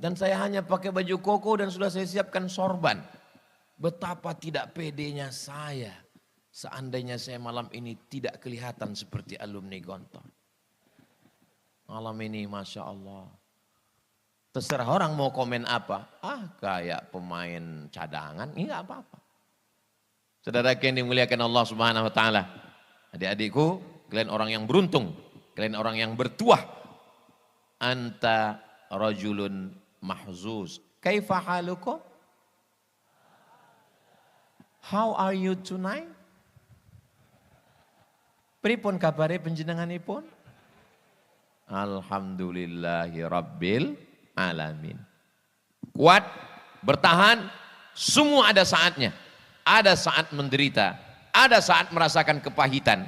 Dan saya hanya pakai baju koko dan sudah saya siapkan sorban. Betapa tidak pedenya saya. Seandainya saya malam ini tidak kelihatan seperti alumni Gontor. Malam ini Masya Allah. Terserah orang mau komen apa. Kayak pemain cadangan. Ini gak apa-apa. Saudara yang dimuliakan Allah Subhanahu Wa Taala. Adik-adikku, kalian orang yang beruntung. Kalian orang yang bertuah. Anta rajulun mahzuz. Kaifa halukum? How are you tonight? Pripun kabare panjenenganipun? Alhamdulillahi rabbil alamin. Kuat, bertahan, semua ada saatnya. Ada saat menderita, ada saat merasakan kepahitan.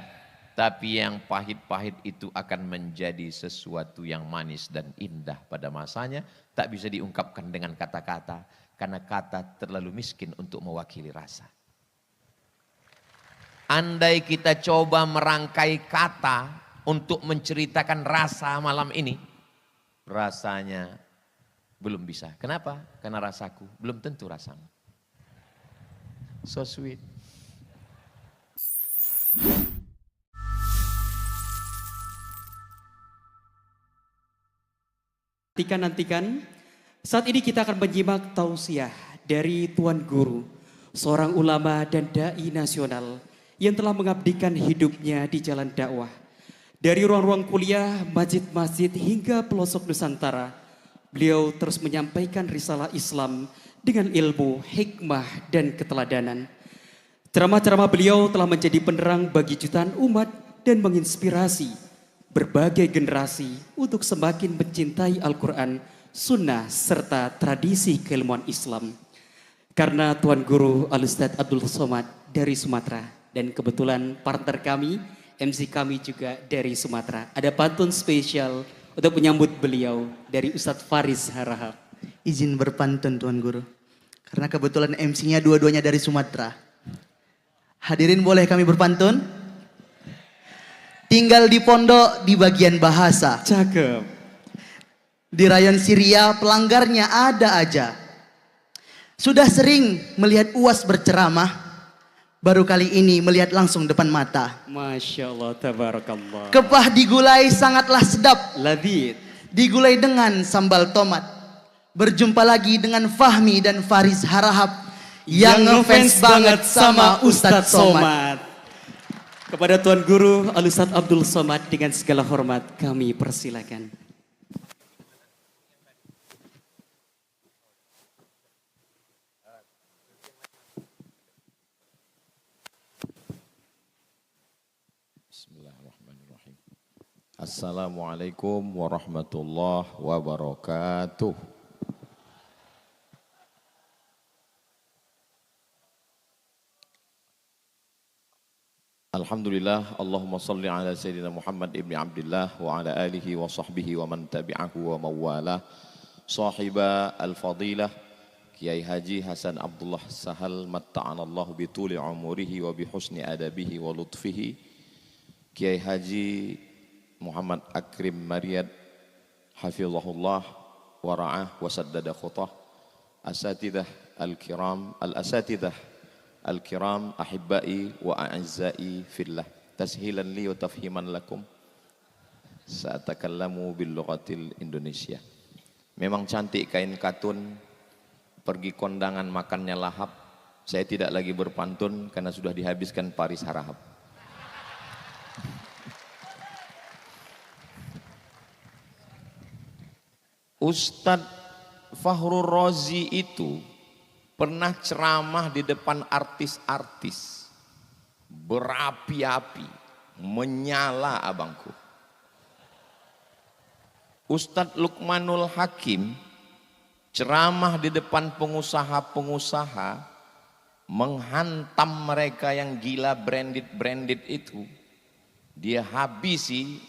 Tapi yang pahit-pahit itu akan menjadi sesuatu yang manis dan indah pada masanya. Tak bisa diungkapkan dengan kata-kata. Karena kata terlalu miskin untuk mewakili rasa. Andai kita coba merangkai kata untuk menceritakan rasa malam ini. Rasanya belum bisa. Kenapa? Karena rasaku belum tentu rasamu. So sweet. Nantikan, saat ini kita akan menyimak tausiah dari Tuan Guru, seorang ulama dan dai nasional yang telah mengabdikan hidupnya di jalan dakwah. Dari ruang-ruang kuliah, masjid-masjid hingga pelosok Nusantara, beliau terus menyampaikan risalah Islam dengan ilmu, hikmah, dan keteladanan. Ceramah-ceramah beliau telah menjadi penerang bagi jutaan umat dan menginspirasi berbagai generasi untuk semakin mencintai Al-Quran, sunnah, serta tradisi keilmuan Islam. Karena Tuan Guru Al-Ustadz Abdul Somad dari Sumatera, dan kebetulan partner kami, MC kami juga dari Sumatera. Ada pantun spesial untuk menyambut beliau dari Ustadz Faris Harahap. Izin berpantun Tuan Guru. Karena kebetulan MC-nya dua-duanya dari Sumatera. Hadirin boleh kami berpantun? Tinggal di pondok di bagian bahasa. Cakep. Di rayon Syria pelanggarnya ada aja. Sudah sering melihat UAS berceramah. Baru kali ini melihat langsung depan mata. Masya Allah, tabarakallah. Kepah digulai sangatlah sedap. Ladid. Digulai dengan sambal tomat. Berjumpa lagi dengan Fahmi dan Faris Harahap yang ngefans banget sama Ustadz Somad. Kepada Tuan Guru Al-Ustadz Abdul Somad dengan segala hormat kami persilakan. Bismillahirrahmanirrahim. Assalamualaikum warahmatullahi wabarakatuh. Alhamdulillah, Allahumma salli ala Sayyidina Muhammad ibn Abdullah wa ala alihi wa sahbihi wa man tabi'ahu wa mawalah. Sahiba al-fadilah Kiai Haji Hasan Abdullah Sahal matta'anallahu bituli umurihi wa bihusni adabihi wa lutfihi. Kiai Haji Muhammad Akrim Maryad hafizahullah wa ra'ah wa saddada khutah. Asatidah al-kiram al-asatidah Al-kiram ahibbai wa a'azzai fillah. Tashilan li wa tafhiman lakum. Sa'atakallamu bil lughatil Indonesia. Memang cantik kain katun. Pergi kondangan makannya lahap. Saya tidak lagi berpantun karena sudah dihabiskan Faris Harahap. Ustadz Fakhrul Razi itu pernah ceramah di depan artis-artis, berapi-api, menyala abangku. Ustadz Luqmanul Hakim ceramah di depan pengusaha-pengusaha, menghantam mereka yang gila branded itu. Dia habisi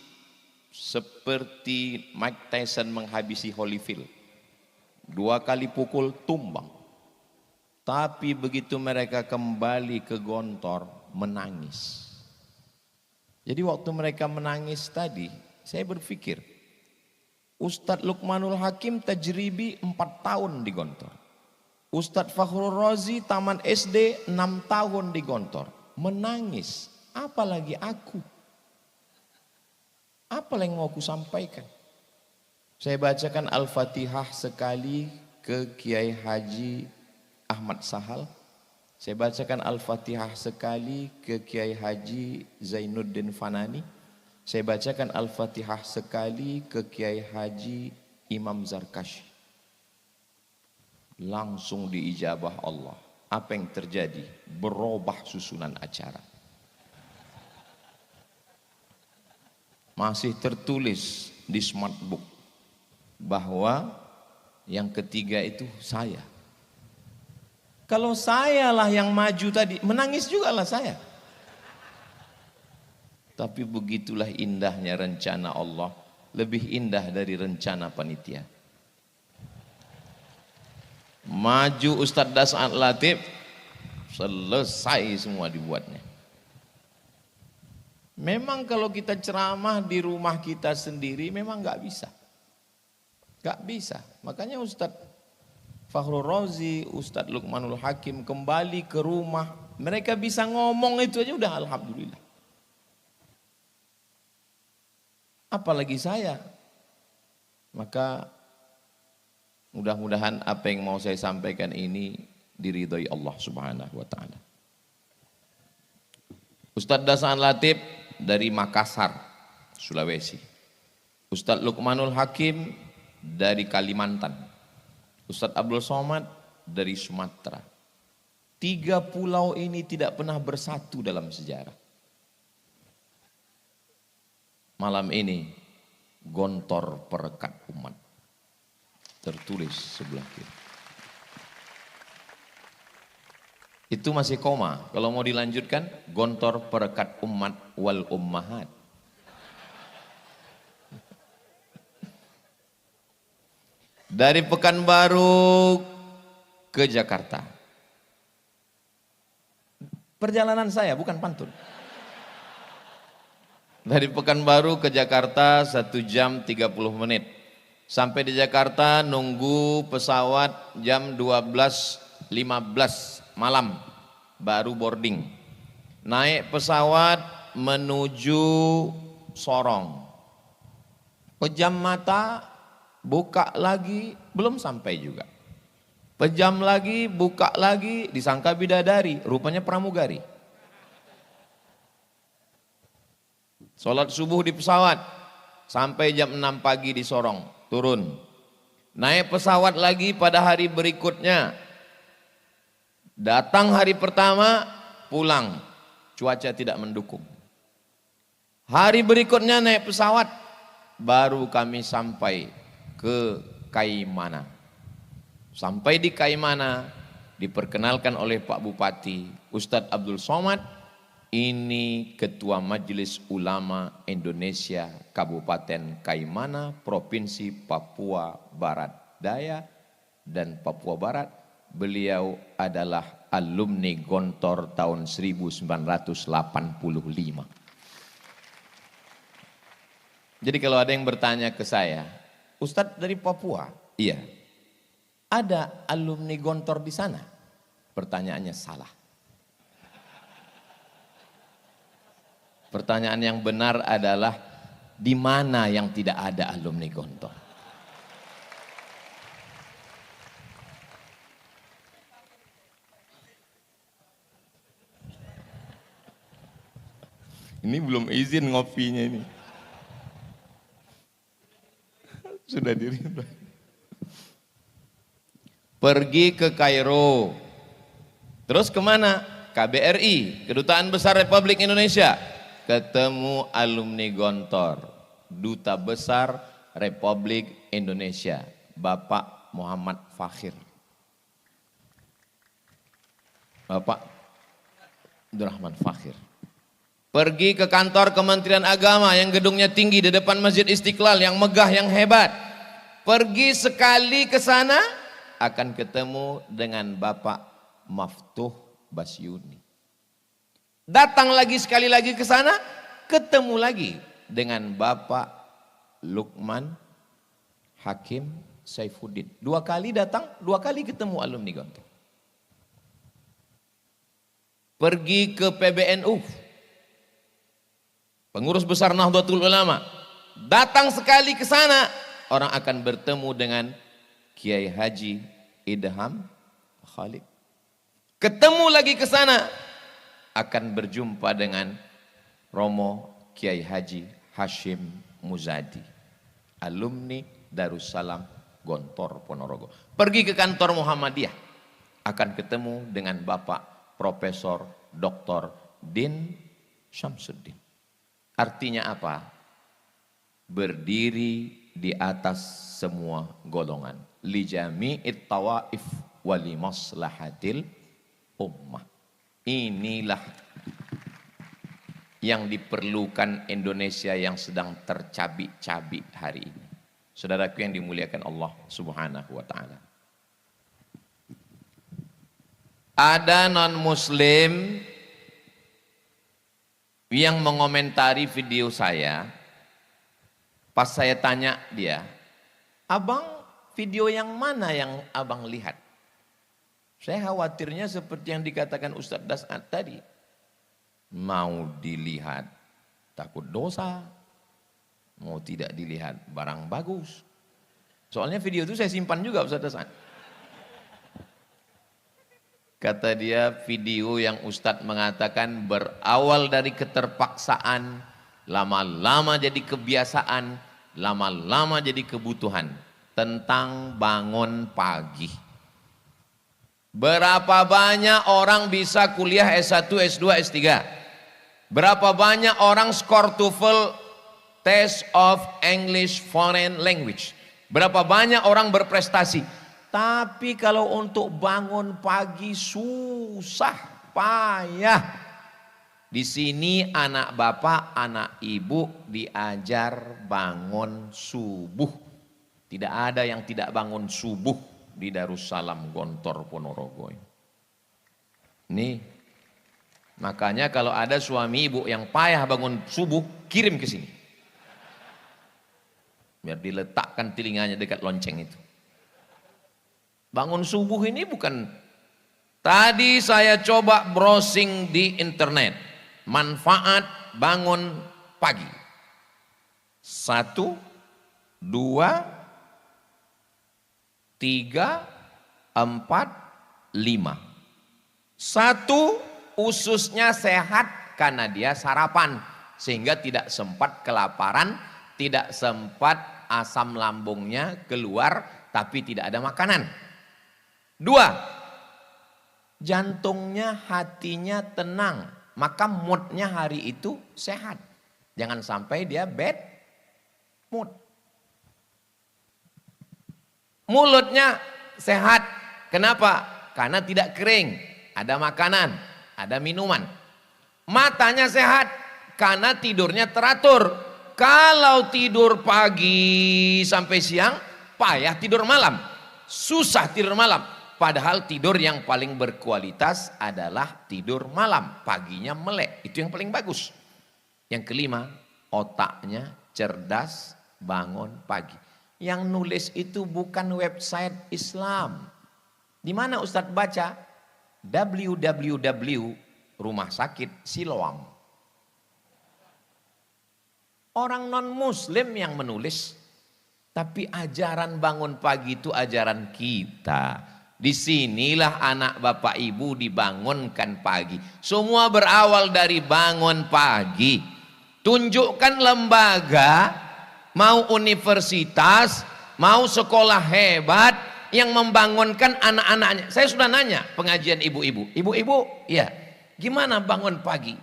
seperti Mike Tyson menghabisi Holyfield. 2 kali pukul tumbang. Tapi begitu mereka kembali ke Gontor, menangis. Jadi waktu mereka menangis tadi, saya berpikir, Ustadz Luqmanul Hakim tajribi 4 tahun di Gontor. Ustadz Fakhrul Razi taman SD 6 tahun di Gontor. Menangis, apalagi aku. Apa yang mau aku sampaikan? Saya bacakan Al-Fatihah sekali ke Kiai Haji Ahmad Sahal. Saya bacakan Al-Fatihah sekali ke Kiai Haji Zainuddin Fanani. Saya bacakan Al-Fatihah sekali ke Kiai Haji Imam Zarkashi. Langsung diijabah Allah. Apa yang terjadi? Berubah susunan acara. Masih tertulis di smartbook bahwa yang ketiga itu saya. Kalau sayalah yang maju tadi, menangis juga lah saya. Tapi begitulah indahnya rencana Allah, lebih indah dari rencana panitia. Maju Ustadz Das'ad Latif, selesai semua dibuatnya. Memang kalau kita ceramah di rumah kita sendiri memang nggak bisa. Nggak bisa. Makanya Ustadz Fakhrul Razi, Ustadz Luqmanul Hakim kembali ke rumah. Mereka bisa ngomong itu aja udah alhamdulillah. Apalagi saya. Maka mudah-mudahan apa yang mau saya sampaikan ini diridhoi Allah Subhanahu wa taala. Ustadz Das'ad Latif dari Makassar, Sulawesi. Ustadz Luqmanul Hakim dari Kalimantan. Ustadz Abdul Somad dari Sumatera. 3 pulau ini tidak pernah bersatu dalam sejarah. Malam ini Gontor Perekat Umat. Tertulis sebelah kiri. Itu masih koma. Kalau mau dilanjutkan, Gontor Perekat Umat wal Ummahat. Dari Pekanbaru ke Jakarta. Perjalanan saya bukan pantun. Dari Pekanbaru ke Jakarta 1 jam 30 menit. Sampai di Jakarta nunggu pesawat jam 12.15 malam baru boarding. Naik pesawat menuju Sorong. Pejam mata, buka lagi, belum sampai juga. Pejam lagi, buka lagi, disangka bidadari, rupanya pramugari. Sholat subuh di pesawat, sampai jam 6 pagi di Sorong, turun. Naik pesawat lagi pada hari berikutnya. Datang hari pertama, pulang. Cuaca tidak mendukung. Hari berikutnya naik pesawat, baru kami sampai ke Kaimana. Sampai di Kaimana, diperkenalkan oleh Pak Bupati, Ustadz Abdul Somad, ini Ketua Majelis Ulama Indonesia Kabupaten Kaimana, Provinsi Papua Barat Daya dan Papua Barat. Beliau adalah alumni Gontor tahun 1985. Jadi kalau ada yang bertanya ke saya, Ustadz dari Papua? Iya. Ada alumni Gontor di sana? Pertanyaannya salah. Pertanyaan yang benar adalah di mana yang tidak ada alumni Gontor? Ini belum izin ngopinya ini. Sudah diribah. Pergi ke Kairo. Terus kemana? KBRI, Kedutaan Besar Republik Indonesia. Ketemu alumni Gontor, Duta Besar Republik Indonesia, Bapak Muhammad Fakhir. Bapak Abdurrahman Fakhir. Pergi ke kantor Kementerian Agama yang gedungnya tinggi di depan Masjid Istiqlal, yang megah, yang hebat. Pergi sekali ke sana akan ketemu dengan Bapak Maftuh Basyuni. Datang lagi sekali lagi ke sana, ketemu lagi dengan Bapak Lukman Hakim Saifuddin. 2 kali datang, 2 kali ketemu alumni Gontor. Pergi ke PBNU, pengurus besar Nahdlatul Ulama. Datang sekali ke sana, orang akan bertemu dengan Kiai Haji Idham Khalid. Ketemu lagi ke sana, akan berjumpa dengan Romo Kiai Haji Hashim Muzadi, alumni Darussalam Gontor Ponorogo. Pergi ke kantor Muhammadiyah, akan ketemu dengan Bapak Profesor Dr. Din Syamsuddin. Artinya apa? Berdiri di atas semua golongan. Li jami'it tawaif wali maslahatil ummah. Inilah yang diperlukan Indonesia yang sedang tercabik-cabik hari ini. Saudaraku yang dimuliakan Allah Subhanahu wa taala. Ada non-muslim yang mengomentari video saya. Pas saya tanya dia, "Abang, video yang mana yang abang lihat?" Saya khawatirnya seperti yang dikatakan Ustadz Das'ad tadi. Mau dilihat takut dosa, mau tidak dilihat barang bagus. Soalnya video itu saya simpan juga Ustadz Das'ad. Kata dia, video yang Ustadz mengatakan berawal dari keterpaksaan, lama-lama jadi kebiasaan, lama-lama jadi kebutuhan. Tentang bangun pagi. Berapa banyak orang bisa kuliah S1, S2, S3? Berapa banyak orang skor TOEFL Test of English Foreign Language? Berapa banyak orang berprestasi? Tapi kalau untuk bangun pagi susah, payah. Di sini anak bapak, anak ibu diajar bangun subuh. Tidak ada yang tidak bangun subuh di Darussalam Gontor Ponorogo. Nih, makanya kalau ada suami ibu yang payah bangun subuh, kirim ke sini. Biar diletakkan telinganya dekat lonceng itu. Bangun subuh ini bukan, tadi saya coba browsing di internet. Manfaat bangun pagi. 1, 2, 3, 4, 5. 1, ususnya sehat karena dia sarapan. Sehingga tidak sempat kelaparan, tidak sempat asam lambungnya keluar, tapi tidak ada makanan. 2, jantungnya, hatinya tenang. Maka moodnya hari itu sehat. Jangan sampai dia bad mood. Mulutnya sehat. Kenapa? Karena tidak kering. Ada makanan, ada minuman. Matanya sehat karena tidurnya teratur. Kalau tidur pagi sampai siang, payah tidur malam. Susah tidur malam. Padahal tidur yang paling berkualitas adalah tidur malam. Paginya melek, itu yang paling bagus. Yang kelima, otaknya cerdas bangun pagi. Yang nulis itu bukan website Islam. Di mana Ustadz baca? www Rumah Sakit Siloam. Orang non muslim yang menulis. Tapi ajaran bangun pagi itu ajaran kita. Disinilah anak bapak ibu dibangunkan pagi. Semua berawal dari bangun pagi. Tunjukkan lembaga, mau universitas, mau sekolah hebat yang membangunkan anak-anaknya. Saya sudah nanya pengajian ibu-ibu. Ibu-ibu, ya, gimana bangun pagi?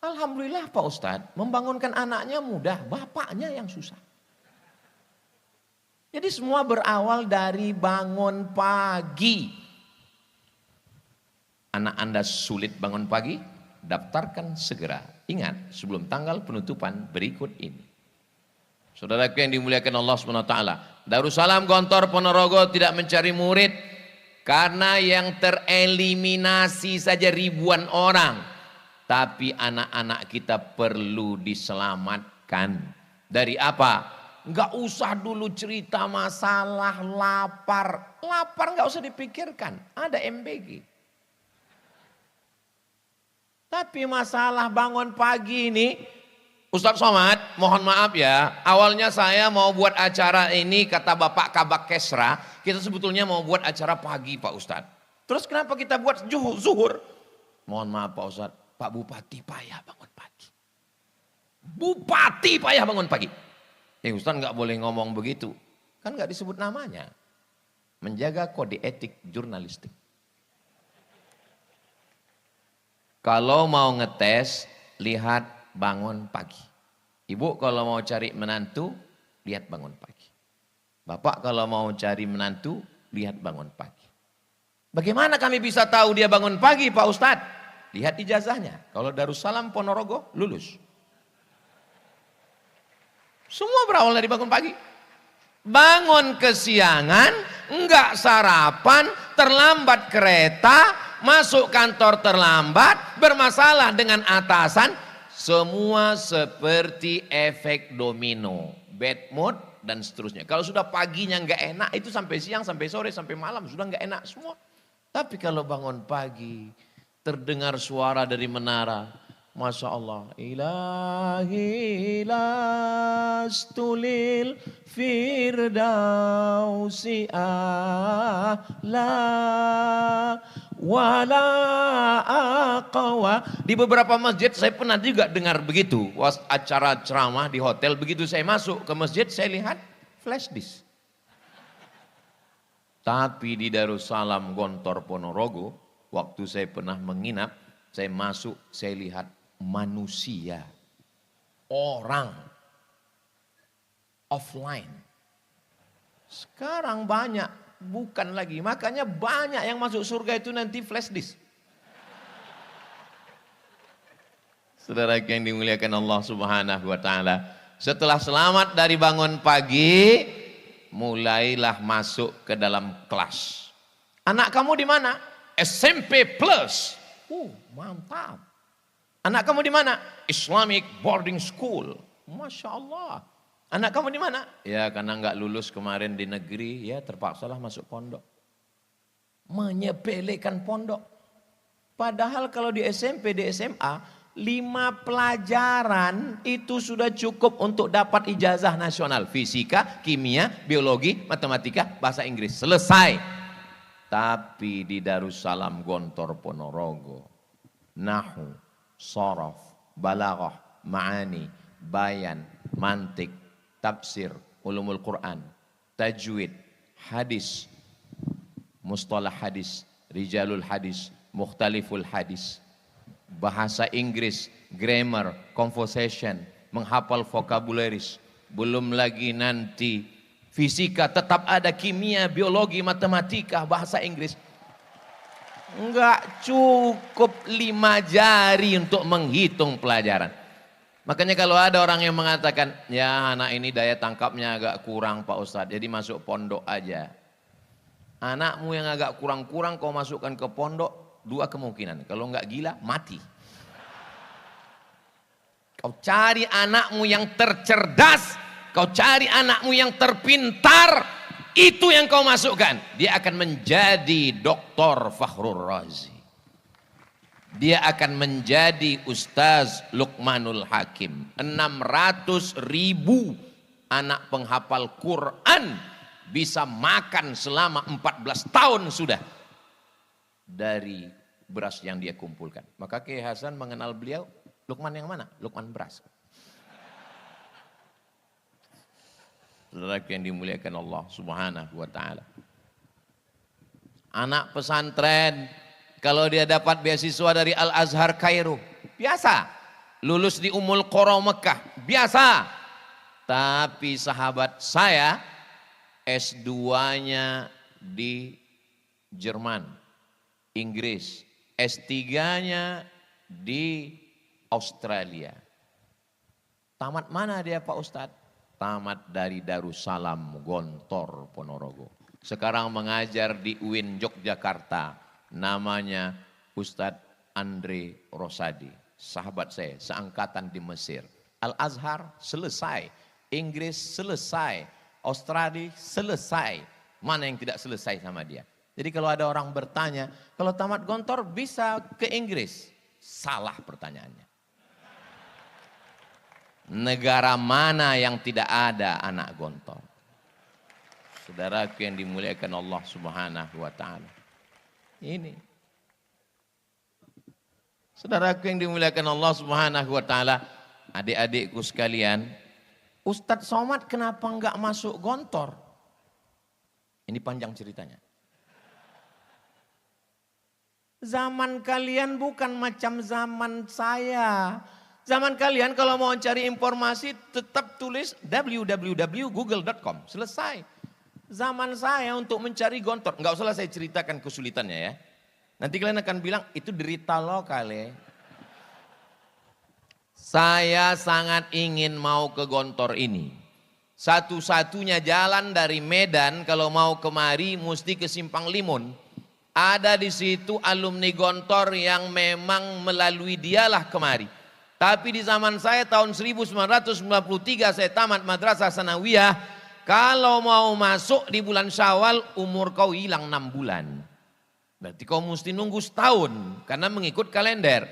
Alhamdulillah Pak Ustadz, membangunkan anaknya mudah, bapaknya yang susah. Jadi semua berawal dari bangun pagi. Anak Anda sulit bangun pagi, daftarkan segera. Ingat, sebelum tanggal penutupan berikut ini. Saudaraku yang dimuliakan Allah SWT. Darussalam Gontor Ponorogo tidak mencari murid. Karena yang tereliminasi saja ribuan orang. Tapi anak-anak kita perlu diselamatkan. Dari apa? Nggak usah dulu cerita masalah lapar. Lapar nggak usah dipikirkan, ada MBG. Tapi masalah bangun pagi ini, Ustadz Somad, mohon maaf ya, awalnya saya mau buat acara ini, kata Bapak Kabak Kesra, kita sebetulnya mau buat acara pagi Pak Ustadz. Terus kenapa kita buat zuhur? Mohon maaf Pak Ustadz, Pak Bupati payah bangun pagi. Bupati payah bangun pagi. Ustadz nggak boleh ngomong begitu, kan nggak disebut namanya. Menjaga kode etik jurnalistik. Kalau mau ngetes, lihat bangun pagi. Ibu kalau mau cari menantu, lihat bangun pagi. Bapak kalau mau cari menantu, lihat bangun pagi. Bagaimana kami bisa tahu dia bangun pagi Pak Ustadz? Lihat ijazahnya. Kalau Darussalam Ponorogo, lulus. Semua berawal dari bangun pagi. Bangun kesiangan, enggak sarapan, terlambat kereta, masuk kantor terlambat, bermasalah dengan atasan, semua seperti efek domino, bad mood dan seterusnya. Kalau sudah paginya nggak enak, itu sampai siang, sampai sore, sampai malam sudah nggak enak semua. Tapi kalau bangun pagi, terdengar suara dari menara, Masya Allah, ilahi lastulil firdausi a'la wala aqwa. Di beberapa masjid saya pernah juga dengar begitu, acara ceramah di hotel, begitu saya masuk ke masjid saya lihat flash disk. Tapi di Darussalam Gontor Ponorogo, waktu saya pernah menginap, saya masuk, saya lihat manusia, orang, offline. Sekarang banyak, bukan lagi. Makanya banyak yang masuk surga itu nanti flash disk. Saudara yang dimuliakan Allah Subhanahu wa Ta'ala, setelah selamat dari bangun pagi, mulailah masuk ke dalam kelas. Anak kamu di mana? SMP Plus. Mantap. Anak kamu di mana? Islamic Boarding School. Masya Allah. Anak kamu di mana? Ya karena nggak lulus kemarin di negeri, ya terpaksalah masuk pondok. Menyepelekan pondok. Padahal kalau di SMP, di SMA, 5 pelajaran itu sudah cukup untuk dapat ijazah nasional. Fisika, kimia, biologi, matematika, bahasa Inggris. Selesai. Tapi di Darussalam Gontor Ponorogo, Nahu, Sharaf, Balaghah, Ma'ani, Bayan, Mantik, Tafsir, Ulumul Quran, Tajwid, Hadis, Mustalah Hadis, Rijalul Hadis, Mukhtaliful Hadis, Bahasa Inggris, Grammar, Conversation, menghafal vocabularies, belum lagi nanti fisika, tetap ada kimia, biologi, matematika, bahasa Inggris. Enggak cukup 5 jari untuk menghitung pelajaran. Makanya kalau ada orang yang mengatakan, ya anak ini daya tangkapnya agak kurang Pak Ustadz, jadi masuk pondok aja. Anakmu yang agak kurang-kurang kau masukkan ke pondok, 2 kemungkinan. Kalau enggak gila, mati. Kau cari anakmu yang tercerdas, kau cari anakmu yang terpintar, itu yang kau masukkan. Dia akan menjadi Dr. Fakhrur Razi. Dia akan menjadi Ustaz Luqmanul Hakim. 600.000 anak penghafal Quran bisa makan selama 14 tahun sudah dari beras yang dia kumpulkan. Maka Kiai Hasan mengenal beliau, Luqman yang mana? Luqman beras. Saudara yang dimuliakan Allah Subhanahu wa Ta'ala. Anak pesantren, kalau dia dapat beasiswa dari Al-Azhar Kairo, biasa. Lulus di Ummul Qura Mekah, biasa. Tapi sahabat saya S2-nya di Jerman, Inggris, S3-nya di Australia. Tamat mana dia Pak Ustadz? Tamat dari Darussalam Gontor Ponorogo. Sekarang mengajar di UIN Yogyakarta. Namanya Ustadz Andre Rosadi. Sahabat saya, seangkatan di Mesir. Al-Azhar selesai. Inggris selesai, Australia selesai. Mana yang tidak selesai sama dia? Jadi kalau ada orang bertanya, kalau tamat Gontor bisa ke Inggris? Salah pertanyaannya. Negara mana yang tidak ada anak Gontor? Saudaraku yang dimuliakan Allah Subhanahu wa taala. Ini. Saudaraku yang dimuliakan Allah Subhanahu wa taala, adik-adikku sekalian, Ustadz Somad kenapa enggak masuk Gontor? Ini panjang ceritanya. Zaman kalian bukan macam zaman saya. Zaman kalian kalau mau cari informasi tetap tulis www.google.com. Selesai. Zaman saya untuk mencari Gontor. Enggak usah saya ceritakan kesulitannya ya. Nanti kalian akan bilang itu derita lokal ya. Saya sangat ingin mau ke Gontor ini. Satu-satunya jalan dari Medan kalau mau kemari mesti ke Simpang Limun. Ada di situ alumni Gontor yang memang melalui dialah kemari. Tapi di zaman saya tahun 1993 saya tamat madrasah sanawiyah. Kalau mau masuk di bulan Syawal umur kau hilang 6 bulan. Berarti kau mesti nunggu setahun karena mengikut kalender.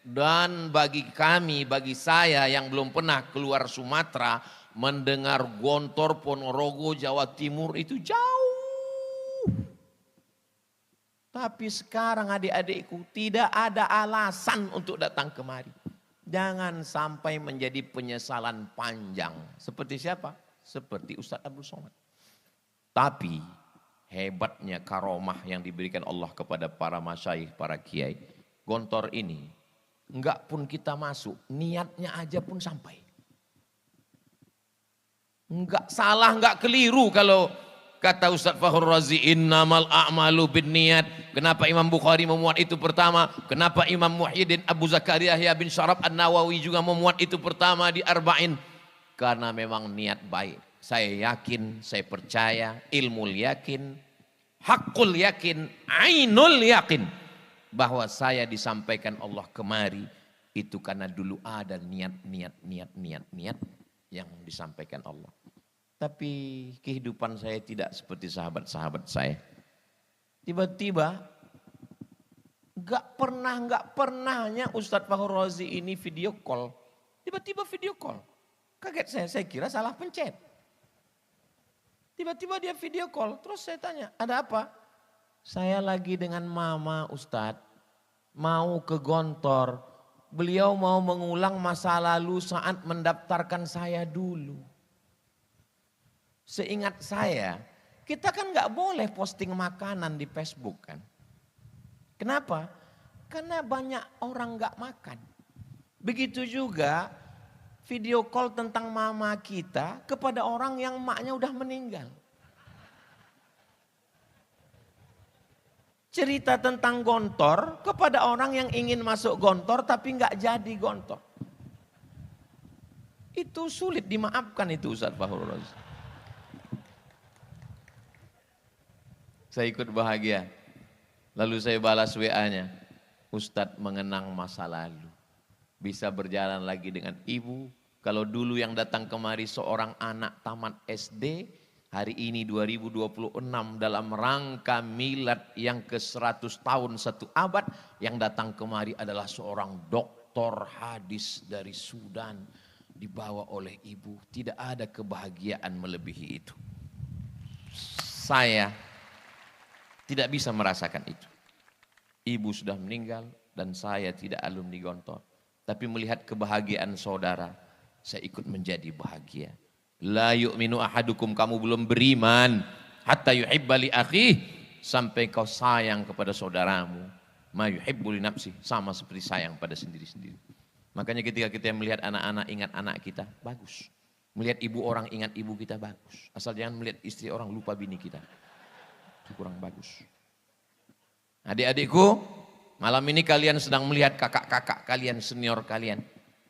Dan bagi kami, bagi saya yang belum pernah keluar Sumatera, mendengar Gontor, Ponorogo, Jawa Timur itu jauh. Tapi sekarang adik-adikku tidak ada alasan untuk datang kemari. Jangan sampai menjadi penyesalan panjang. Seperti siapa? Seperti Ustadz Abdul Somad. Tapi hebatnya karomah yang diberikan Allah kepada para masyayikh, para kiai. Gontor ini, enggak pun kita masuk, niatnya aja pun sampai. Enggak salah, enggak keliru kalau kata Ustaz Fakhrul Razi, innamal a'malu binniyat. Kenapa Imam Bukhari memuat itu pertama? Kenapa Imam Muhyiddin Abu Zakaria Yahya bin Syaraf An-Nawawi juga memuat itu pertama di Arba'in? Karena memang niat baik. Saya yakin, saya percaya, ilmu yakin, hakul yakin, ainul yakin. Bahwa saya disampaikan Allah kemari itu karena dulu ada niat yang disampaikan Allah. Tapi kehidupan saya tidak seperti sahabat-sahabat saya. Tiba-tiba gak pernahnya Ustadz Fakhrul Razi ini video call. Tiba-tiba video call. Kaget saya kira salah pencet. Tiba-tiba dia video call, terus saya tanya, ada apa? Saya lagi dengan mama Ustadz, mau ke Gontor. Beliau mau mengulang masa lalu saat mendaftarkan saya dulu. Seingat saya, kita kan gak boleh posting makanan di Facebook kan. Kenapa? Karena banyak orang gak makan. Begitu juga video call tentang mama kita kepada orang yang maknya udah meninggal. Cerita tentang Gontor kepada orang yang ingin masuk Gontor tapi nggak jadi Gontor. Itu sulit dimaafkan itu Ustaz Fakhrul Razi. Saya ikut bahagia. Lalu saya balas WA-nya. Ustadz mengenang masa lalu. Bisa berjalan lagi dengan ibu. Kalau dulu yang datang kemari seorang anak tamat SD, hari ini 2026 dalam rangka milad yang ke-100 tahun 1 abad, yang datang kemari adalah seorang doktor hadis dari Sudan, dibawa oleh ibu. Tidak ada kebahagiaan melebihi itu. Saya tidak bisa merasakan itu. Ibu sudah meninggal dan saya tidak alumni Gontor. Tapi melihat kebahagiaan saudara, saya ikut menjadi bahagia. La yu'minu ahadukum, kamu belum beriman hatta yuhibba li akhih, sampai kau sayang kepada saudaramu ma yuhibbu li nafsi, sama seperti sayang pada sendiri-sendiri. Makanya ketika kita melihat anak-anak ingat anak kita, bagus. Melihat ibu orang ingat ibu kita, bagus. Asal jangan melihat istri orang lupa bini kita. Itu kurang bagus. Adik-adikku, malam ini kalian sedang melihat kakak-kakak kalian, senior kalian.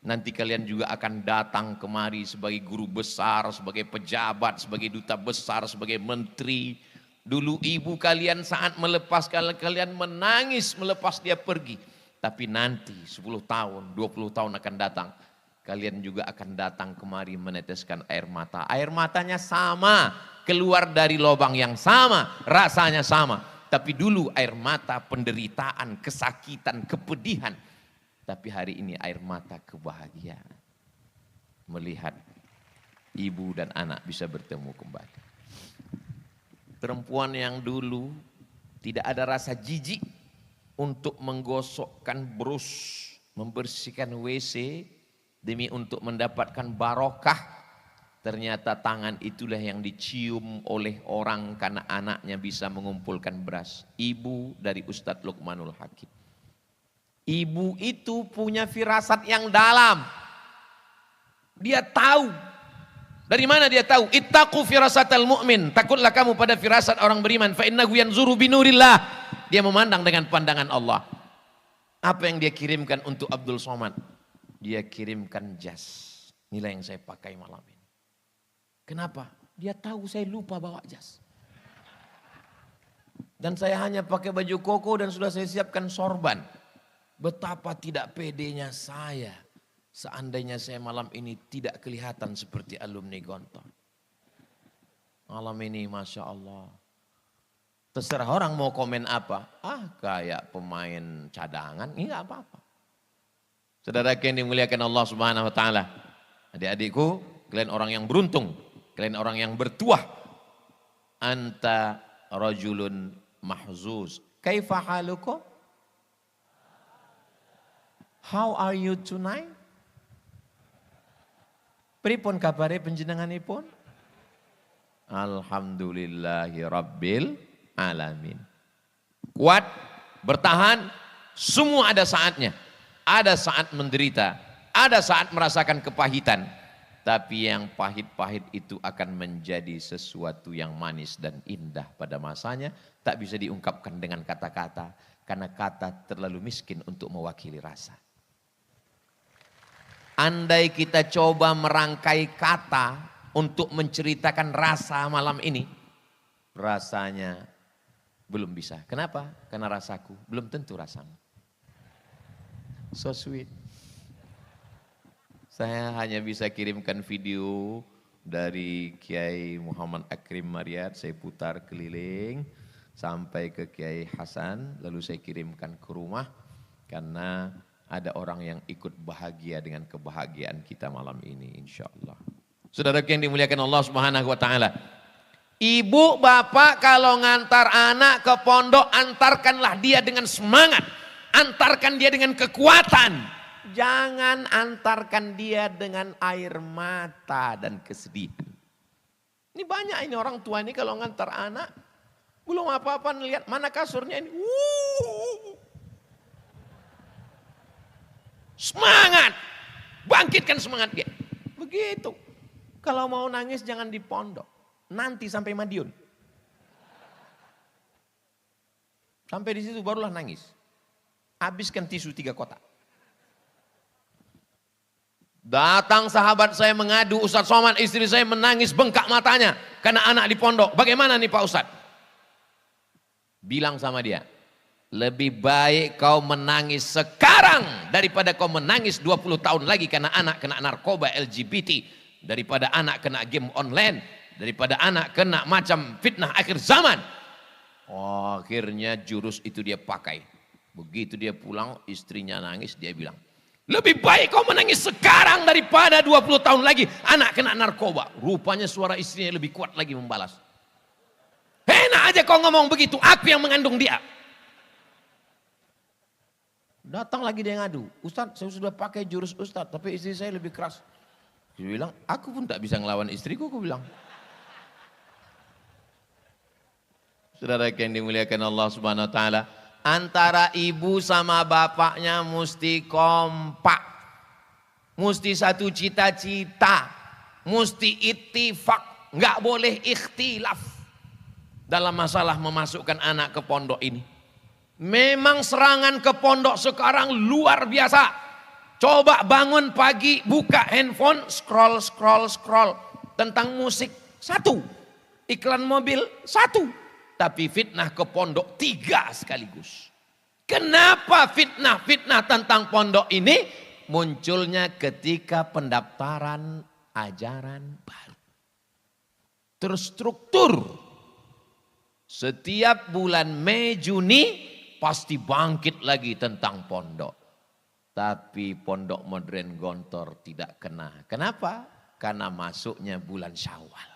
Nanti kalian juga akan datang kemari sebagai guru besar, sebagai pejabat, sebagai duta besar, sebagai menteri. Dulu ibu kalian saat melepaskan kalian menangis melepas dia pergi. Tapi nanti 10 tahun, 20 tahun akan datang. kalian juga akan datang kemari meneteskan air mata. Air matanya sama, keluar dari lubang yang sama, rasanya sama. Tapi dulu air mata penderitaan, kesakitan, kepedihan. Tapi hari ini air mata kebahagiaan. Melihat ibu dan anak bisa bertemu kembali. Perempuan yang dulu tidak ada rasa jijik untuk menggosokkan brus, membersihkan WC demi untuk mendapatkan barokah. Ternyata tangan itulah yang dicium oleh orang karena anaknya bisa mengumpulkan beras. Ibu dari Ustadz Luqmanul Hakim. Ibu itu punya firasat yang dalam. Dia tahu. Dari mana dia tahu? Ittaqu firasatal mu'min. Takutlah kamu pada firasat orang beriman. Fa innahu yanzuru binurillah. Dia memandang dengan pandangan Allah. Apa yang dia kirimkan untuk Abdul Somad? Dia kirimkan jas. Inilah yang saya pakai malam ini. Kenapa? Dia tahu saya lupa bawa jas. Dan saya hanya pakai baju koko dan sudah saya siapkan sorban. Betapa tidak pedenya saya. Seandainya saya malam ini tidak kelihatan seperti alumni Gontor. Malam ini Masya Allah. Terserah orang mau komen apa. Kayak pemain cadangan. Ini gak apa-apa. Saudara yang dimuliakan Allah Subhanahu Wa Taala. Adik-adikku, kalian orang yang beruntung. Kalian orang yang bertuah. Anta rajulun mahzuz. Kaifa halukum? How are you tonight? Pripun kabare panjenenganipun? Alhamdulillahi rabbil alamin. Kuat, bertahan, semua ada saatnya. Ada saat menderita, ada saat merasakan kepahitan. Tapi yang pahit-pahit itu akan menjadi sesuatu yang manis dan indah pada masanya. Tak bisa diungkapkan dengan kata-kata. Karena kata terlalu miskin untuk mewakili rasa. Andai kita coba merangkai kata untuk menceritakan rasa malam ini. Rasanya belum bisa. Kenapa? Karena rasaku belum tentu rasamu. So sweet. Saya hanya bisa kirimkan video dari Kiai Muhammad Akrim Maryat. Saya putar keliling sampai ke Kiai Hasan. Lalu saya kirimkan ke rumah. Karena ada orang yang ikut bahagia dengan kebahagiaan kita malam ini insya Allah. Saudara yang dimuliakan Allah Subhanahu Wa Taala. Ibu bapak kalau ngantar anak ke pondok, antarkanlah dia dengan semangat. Antarkan dia dengan kekuatan. Jangan antarkan dia dengan air mata dan kesedihan. Ini banyak ini orang tua ini kalau ngantar anak. Belum apa-apa lihat mana kasurnya ini. Semangat, bangkitkan semangat dia. Begitu. Kalau mau nangis jangan di pondok. Nanti sampai Madiun. Sampai di situ barulah nangis. Habiskan tisu 3 kotak. Datang sahabat saya mengadu, Ustadz Somad istri saya menangis bengkak matanya. Karena anak di pondok. Bagaimana nih Pak Ustadz? Bilang sama dia. Lebih baik kau menangis sekarang daripada kau menangis 20 tahun lagi karena anak kena narkoba LGBT. Daripada anak kena game online. Daripada anak kena macam fitnah akhir zaman. Akhirnya jurus itu dia pakai. Begitu dia pulang istrinya nangis dia bilang. Lebih baik kau menangis sekarang daripada 20 tahun lagi anak kena narkoba. Rupanya suara istrinya lebih kuat lagi membalas. Enak aja kau ngomong begitu, aku yang mengandung dia. Datang lagi dia ngadu, Ustadz saya sudah pakai jurus Ustadz tapi istri saya lebih keras. Dia bilang, aku pun tak bisa ngelawan istriku, aku bilang. Saudara yang dimuliakan Allah Subhanahu Wa Taala, antara ibu sama bapaknya mesti kompak, mesti satu cita-cita, mesti ittifaq, nggak boleh ikhtilaf dalam masalah memasukkan anak ke pondok ini. Memang serangan ke pondok sekarang luar biasa. Coba bangun pagi, buka handphone, scroll tentang musik 1, iklan mobil 1. Tapi fitnah ke pondok 3 sekaligus. Kenapa fitnah tentang pondok ini? munculnya ketika pendaftaran ajaran baru. Terstruktur. Setiap bulan Mei, Juni pasti bangkit lagi tentang pondok. Tapi pondok modern Gontor tidak kena. Kenapa? Karena masuknya bulan Syawal.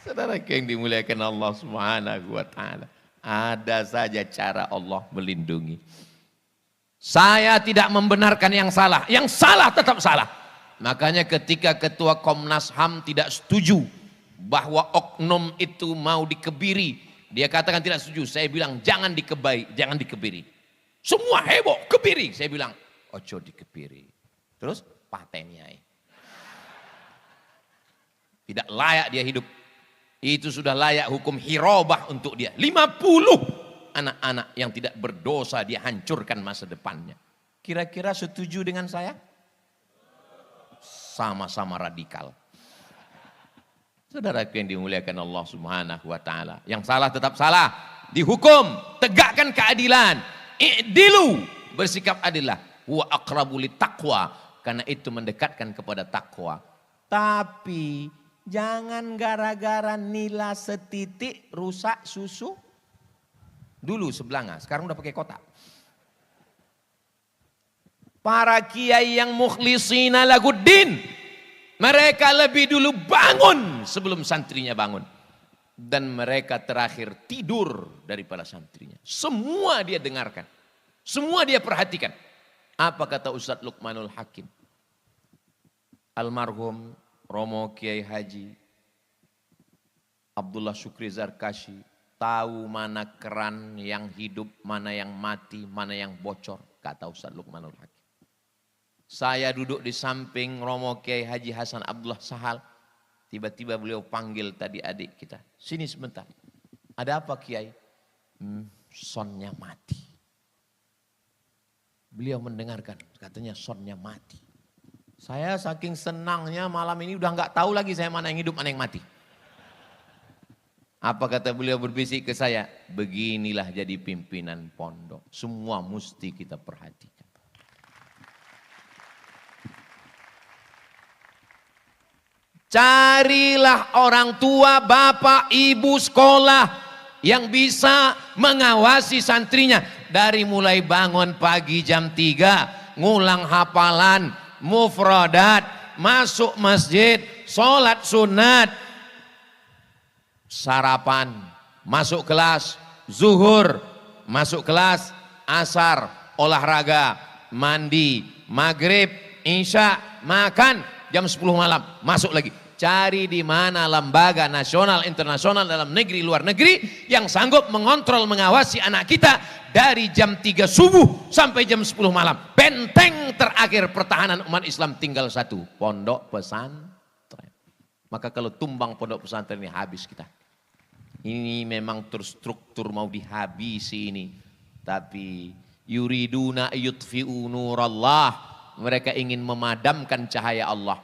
Saudara yang dimuliakan Allah Subhanahu wa taala, ada saja cara Allah melindungi. Saya tidak membenarkan yang salah tetap salah. Makanya ketika ketua Komnas HAM tidak setuju bahwa oknum itu mau dikebiri, dia katakan tidak setuju. Saya bilang jangan dikebiri. Semua heboh, kebiri. Saya bilang ojo dikebiri. Terus patennya. Tidak layak dia hidup. Itu sudah layak hukum hirobah untuk dia. 50 anak-anak yang tidak berdosa dia hancurkan masa depannya. Kira-kira setuju dengan saya? Sama-sama radikal. Saudara yang dimuliakan Allah Subhanahu wa taala, yang salah tetap salah, dihukum, tegakkan keadilan. I'dilu, bersikap adillah. Huwa aqrabu littaqwa, karena itu mendekatkan kepada takwa. Tapi jangan gara-gara nila setitik rusak susu. Dulu sebelanga, sekarang udah pakai kotak. Para kiai yang mukhlisina laguddin, mereka lebih dulu bangun sebelum santrinya bangun. Dan mereka terakhir tidur daripada santrinya. Semua dia dengarkan. Semua dia perhatikan. Apa kata Ustadz Luqmanul Hakim? Almarhum Romo Kiai Haji Abdullah Syukri Zarkashi tahu mana keran yang hidup, mana yang mati, mana yang bocor, kata Ustadz Luqmanul Hakim. Saya duduk di samping Romo Kiai Haji Hasan Abdullah Sahal, tiba-tiba beliau panggil tadi adik kita, sini sebentar. Ada apa Kiai? Sonnya mati. Beliau mendengarkan, katanya sonnya mati. Saya saking senangnya malam ini udah nggak tahu lagi saya mana yang hidup, mana yang mati. Apa kata beliau berbisik ke saya? Beginilah jadi pimpinan pondok. Semua mesti kita perhatikan. Carilah orang tua, bapak, ibu sekolah yang bisa mengawasi santrinya. Dari mulai bangun pagi jam 3, ngulang hafalan, mufradat, masuk masjid, sholat sunat, sarapan, masuk kelas, zuhur, masuk kelas, asar, olahraga, mandi, maghrib, isya, makan, jam 10 malam, masuk lagi. Cari di mana lembaga nasional, internasional, dalam negeri, luar negeri yang sanggup mengontrol, mengawasi anak kita dari jam 3 subuh sampai jam 10 malam. Benteng terakhir pertahanan umat Islam tinggal satu, pondok pesantren. Maka kalau tumbang pondok pesantren ini habis kita. Ini memang terstruktur mau dihabisi ini. Tapi yuriduna yutfi'u nurallah. Mereka ingin memadamkan cahaya Allah.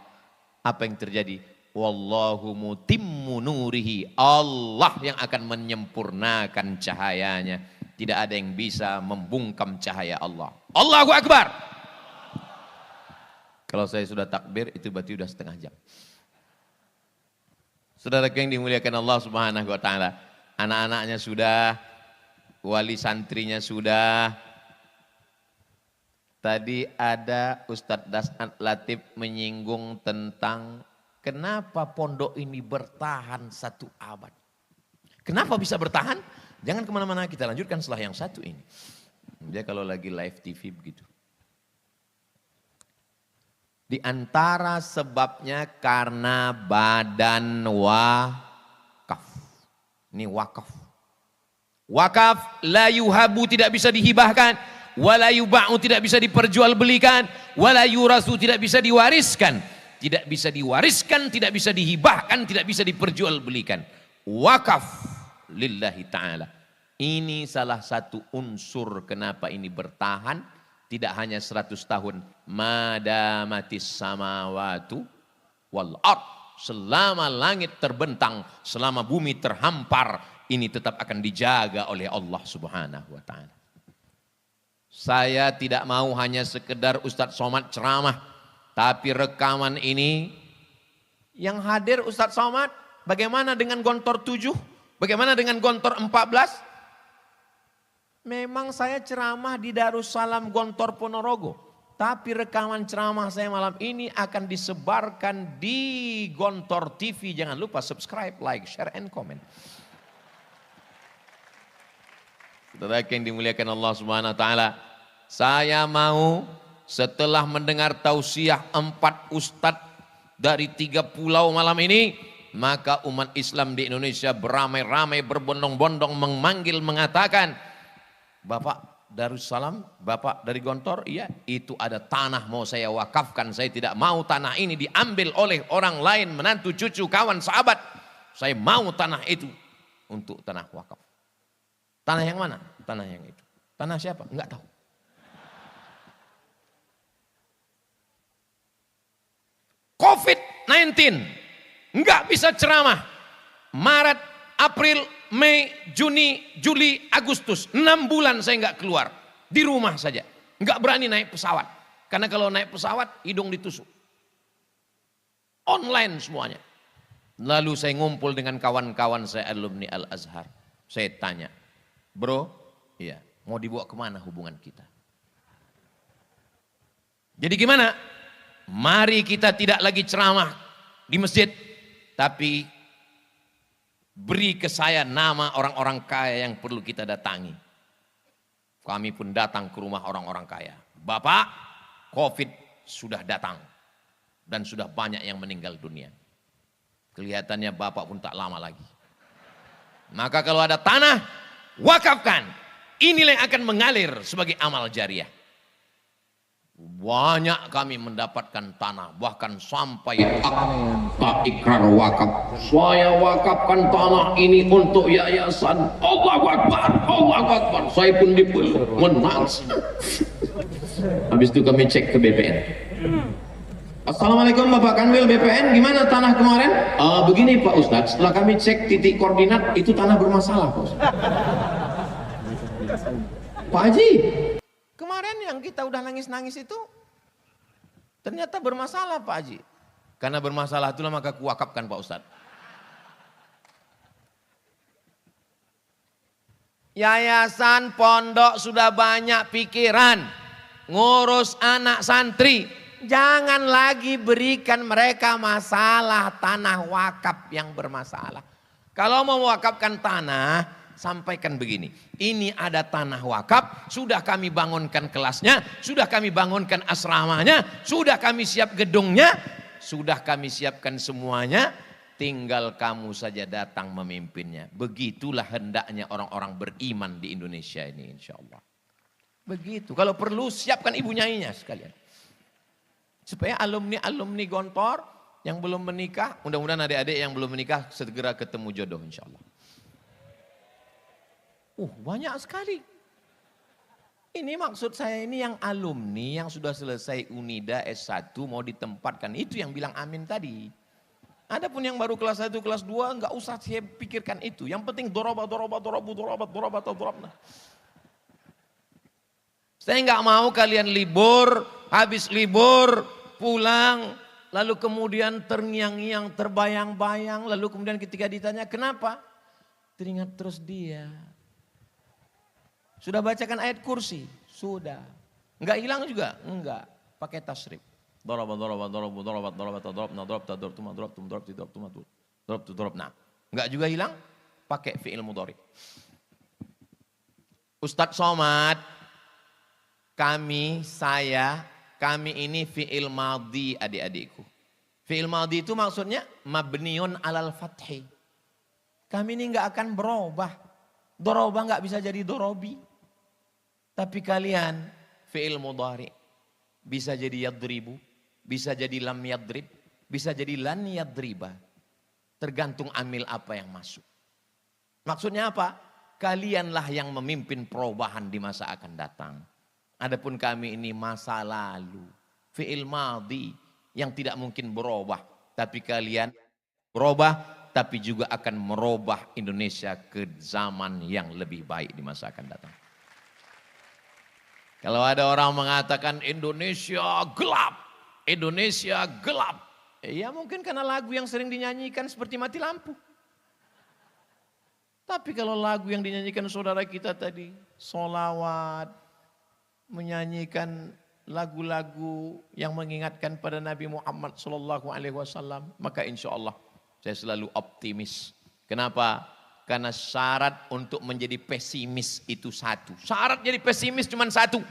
Apa yang terjadi? Wallahu mutimmu nurihi. Allah yang akan menyempurnakan cahayanya. Tidak ada yang bisa membungkam cahaya Allah. Allahu Akbar. Kalau saya sudah takbir itu berarti sudah setengah jam. Saudara yang dimuliakan Allah Subhanahu wa taala. Anak-anaknya sudah, wali santrinya sudah. Tadi ada Ustadz Dasnat Latif menyinggung tentang kenapa pondok ini bertahan 1 abad. Kenapa bisa bertahan? Jangan kemana-mana, kita lanjutkan setelah yang satu ini. Dia kalau lagi live TV begitu. Di antara sebabnya karena badan wakaf. Ini wakaf. Wakaf la yuhabu, tidak bisa dihibahkan. Wala yuba'u, tidak bisa diperjualbelikan. Wala yurasu, tidak bisa diwariskan. Tidak bisa diwariskan, tidak bisa dihibahkan, tidak bisa diperjualbelikan. Wakaf lillahi ta'ala. Ini salah satu unsur kenapa ini bertahan. Tidak hanya 100 tahun. Madamatis samawatu wal ard. Selama langit terbentang, selama bumi terhampar, ini tetap akan dijaga oleh Allah Subhanahu wa ta'ala. Saya tidak mau hanya sekedar Ustadz Somad ceramah, tapi rekaman ini yang hadir Ustadz Somad, bagaimana dengan Gontor 7? Bagaimana dengan Gontor 14? Memang saya ceramah di Darussalam Gontor Ponorogo, tapi rekaman ceramah saya malam ini akan disebarkan di Gontor TV. Jangan lupa subscribe, like, share, and comment. Saudara yang dimuliakan Allah Subhanahu wa taala, saya mau setelah mendengar tausiah 4 ustadz dari 3 pulau malam ini, maka umat Islam di Indonesia beramai-ramai berbondong-bondong memanggil mengatakan, Bapak Darussalam, Bapak dari Gontor, iya, itu ada tanah mau saya wakafkan. Saya tidak mau tanah ini diambil oleh orang lain, menantu, cucu, kawan, sahabat. Saya mau tanah itu untuk tanah wakaf. Tanah yang mana? Tanah yang itu. Tanah siapa? Enggak tahu. COVID-19, enggak bisa ceramah. Maret, April, Mei, Juni, Juli, Agustus. 6 bulan saya enggak keluar. Di rumah saja. Enggak berani naik pesawat. Karena kalau naik pesawat, hidung ditusuk. Online semuanya. Lalu saya ngumpul dengan kawan-kawan saya alumni Al-Azhar. Saya tanya, bro, iya, mau dibawa kemana hubungan kita? Jadi gimana? Mari kita tidak lagi ceramah di masjid, tapi beri ke saya nama orang-orang kaya yang perlu kita datangi. Kami pun datang ke rumah orang-orang kaya. Bapak, COVID sudah datang dan sudah banyak yang meninggal dunia. Kelihatannya Bapak pun tak lama lagi. Maka kalau ada tanah, wakafkan. Inilah yang akan mengalir sebagai amal jariah. Banyak kami mendapatkan tanah, bahkan sampai akta ikrar wakaf. Saya wakafkan tanah ini untuk yayasan. Allahu Akbar, Allahu Akbar. Saya pun dipeluk, menangis. Habis itu kami cek ke BPN. Assalamualaikum Bapak Kanwil BPN, gimana tanah kemarin? Begini Pak Ustadz, setelah kami cek titik koordinat, itu tanah bermasalah Pak Ustadz. Pak Haji, kemarin yang kita udah nangis-nangis itu, ternyata bermasalah Pak Haji. Karena bermasalah itulah maka kuwakafkan Pak Ustadz. Yayasan pondok sudah banyak pikiran, ngurus anak santri. Jangan lagi berikan mereka masalah tanah wakaf yang bermasalah. Kalau mau mewakafkan tanah, sampaikan begini. Ini ada tanah wakaf, sudah kami bangunkan kelasnya, sudah kami bangunkan asramanya, sudah kami siap gedungnya, sudah kami siapkan semuanya. Tinggal kamu saja datang memimpinnya. Begitulah hendaknya orang-orang beriman di Indonesia ini insya Allah. Begitu. Kalau perlu siapkan ibu nyainya sekalian. Supaya alumni-alumni Gontor yang belum menikah, mudah-mudahan adik-adik yang belum menikah segera ketemu jodoh insya Allah. Banyak sekali. Ini maksud saya ini yang alumni yang sudah selesai Unida S1 mau ditempatkan. Itu yang bilang amin tadi. Adapun yang baru kelas 1, kelas 2 enggak usah saya pikirkan itu. Yang penting dorobat. Saya enggak mau kalian libur, habis libur pulang, lalu kemudian terngiang-ngiang, terbayang-bayang, lalu kemudian ketika ditanya kenapa? Teringat terus dia. Sudah bacakan ayat kursi? Sudah. Enggak hilang juga? Enggak. Pakai tasrif. Nah, enggak juga hilang? Pakai fi'il mudhari. Ustadz Somad, kami ini fi'il madhi adik-adikku. Fi'il madhi itu maksudnya mabniun alal fathi. Kami ini enggak akan berubah. Doroba enggak bisa jadi dorobi. Tapi kalian fi'il mudhari. Bisa jadi yadribu. Bisa jadi lam yadrib. Bisa jadi lan yadriba. Tergantung amil apa yang masuk. Maksudnya apa? Kalianlah yang memimpin perubahan di masa akan datang. Adapun kami ini masa lalu. Fi'il madhi yang tidak mungkin berubah. Tapi kalian berubah. Tapi juga akan merubah Indonesia ke zaman yang lebih baik di masa akan datang. Kalau ada orang mengatakan Indonesia gelap, Indonesia gelap. Ya mungkin karena lagu yang sering dinyanyikan seperti mati lampu. Tapi kalau lagu yang dinyanyikan saudara kita tadi, solawat, menyanyikan lagu-lagu yang mengingatkan pada Nabi Muhammad SAW, maka insya Allah saya selalu optimis. Kenapa? Karena syarat untuk menjadi pesimis itu satu. Syarat jadi pesimis cuma satu.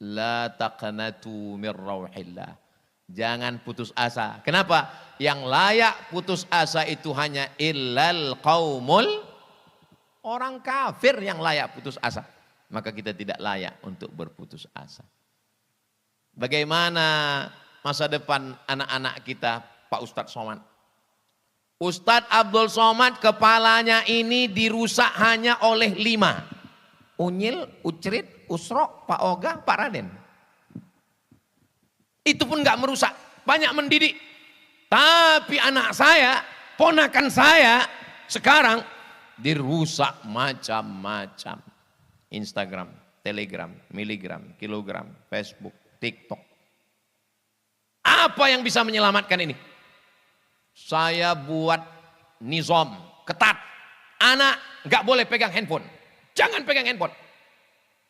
La taqnatu min rauhillah. Jangan putus asa. Kenapa? Yang layak putus asa itu hanya illal qaumul, orang kafir yang layak putus asa. Maka kita tidak layak untuk berputus asa. Bagaimana masa depan anak-anak kita, Pak Ustadz Somad? Ustadz Abdul Somad kepalanya ini dirusak hanya oleh 5. Unyil, Ucrit, Usro, Pak Oga, Pak Raden. Itu pun gak merusak, banyak mendidik. Tapi anak saya, ponakan saya sekarang dirusak macam-macam. Instagram, Telegram, miligram, kilogram, Facebook, TikTok. Apa yang bisa menyelamatkan ini? Saya buat nizam ketat. Anak gak boleh pegang handphone. Jangan pegang handphone.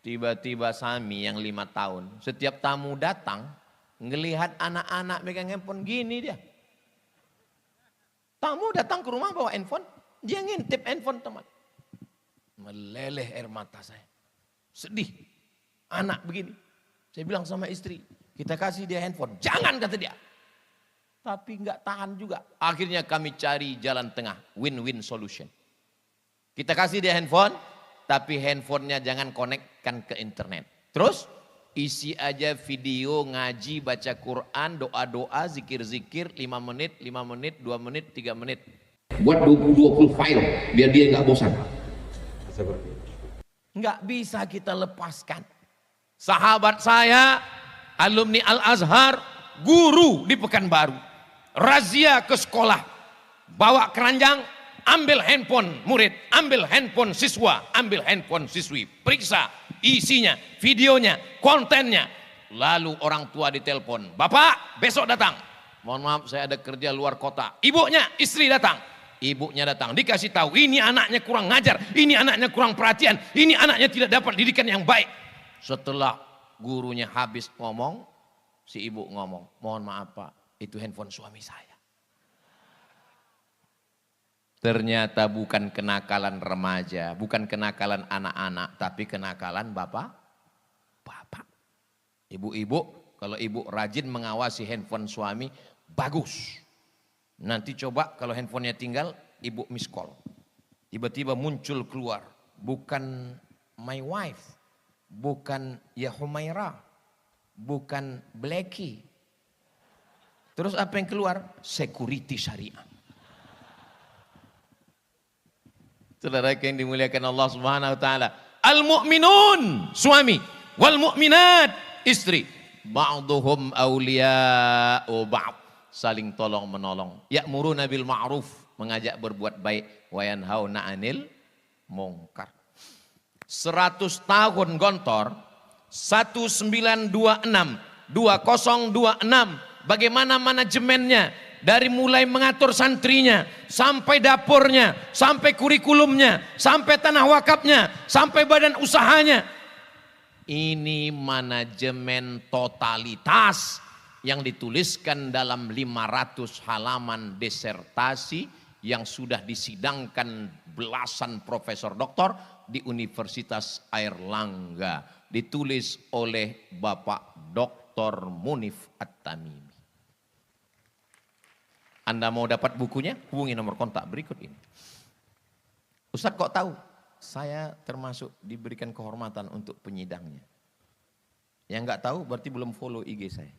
Tiba-tiba Sami yang 5 tahun, setiap tamu datang, ngelihat anak-anak pegang handphone gini dia. Tamu datang ke rumah bawa handphone, dia ngintip handphone teman. Meleleh air mata saya. Sedih. Anak begini. Saya bilang sama istri, kita kasih dia handphone. Jangan kata dia. Tapi enggak tahan juga. Akhirnya kami cari jalan tengah. Win-win solution. Kita kasih dia handphone, tapi handphonenya jangan konekkan ke internet. Terus isi aja video ngaji, baca Quran, doa-doa, zikir-zikir 5 menit, 5 menit, 2 menit, 3 menit. Buat 20 file biar dia enggak bosan. Enggak bisa kita lepaskan. Sahabat saya, alumni Al-Azhar, guru di Pekanbaru. Razia ke sekolah. Bawa keranjang, ambil handphone murid, ambil handphone siswa, ambil handphone siswi. Periksa isinya, videonya, kontennya. Lalu orang tua ditelepon. Bapak, besok datang. Mohon maaf saya ada kerja luar kota. Ibunya, istri datang. Ibunya datang, dikasih tahu ini anaknya kurang ngajar, ini anaknya kurang perhatian, ini anaknya tidak dapat didikan yang baik. Setelah gurunya habis ngomong, si ibu ngomong, mohon maaf Pak, itu handphone suami saya. Ternyata bukan kenakalan remaja, bukan kenakalan anak-anak, tapi kenakalan bapak. Ibu-ibu, kalau ibu rajin mengawasi handphone suami, bagus. Nanti coba kalau handphonenya tinggal, ibu miss call. Tiba-tiba muncul keluar, bukan my wife, bukan ya Humaira, bukan Blacky. Terus apa yang keluar? Security syariah. Saudara yang dimuliakan Allah Subhanahu wa taala. Al-mu'minun suami, wal mu'minat istri. Ba'duhum awliya'u ba'd. Saling tolong menolong. Ya'muruna bil ma'ruf, mengajak berbuat baik, wa yanhauna 'anil munkar. 100 tahun Gontor, 1926, 2026, bagaimana manajemennya dari mulai mengatur santrinya, sampai dapurnya, sampai kurikulumnya, sampai tanah wakafnya, sampai badan usahanya. Ini manajemen totalitas yang dituliskan dalam 500 halaman disertasi yang sudah disidangkan belasan profesor doktor di Universitas Airlangga, ditulis oleh Bapak Dr. Munif At-Tamimi. Anda mau dapat bukunya? Hubungi nomor kontak berikut ini. Ustaz kok tahu? Saya termasuk diberikan kehormatan untuk penyidangnya. Yang nggak tahu berarti belum follow IG saya.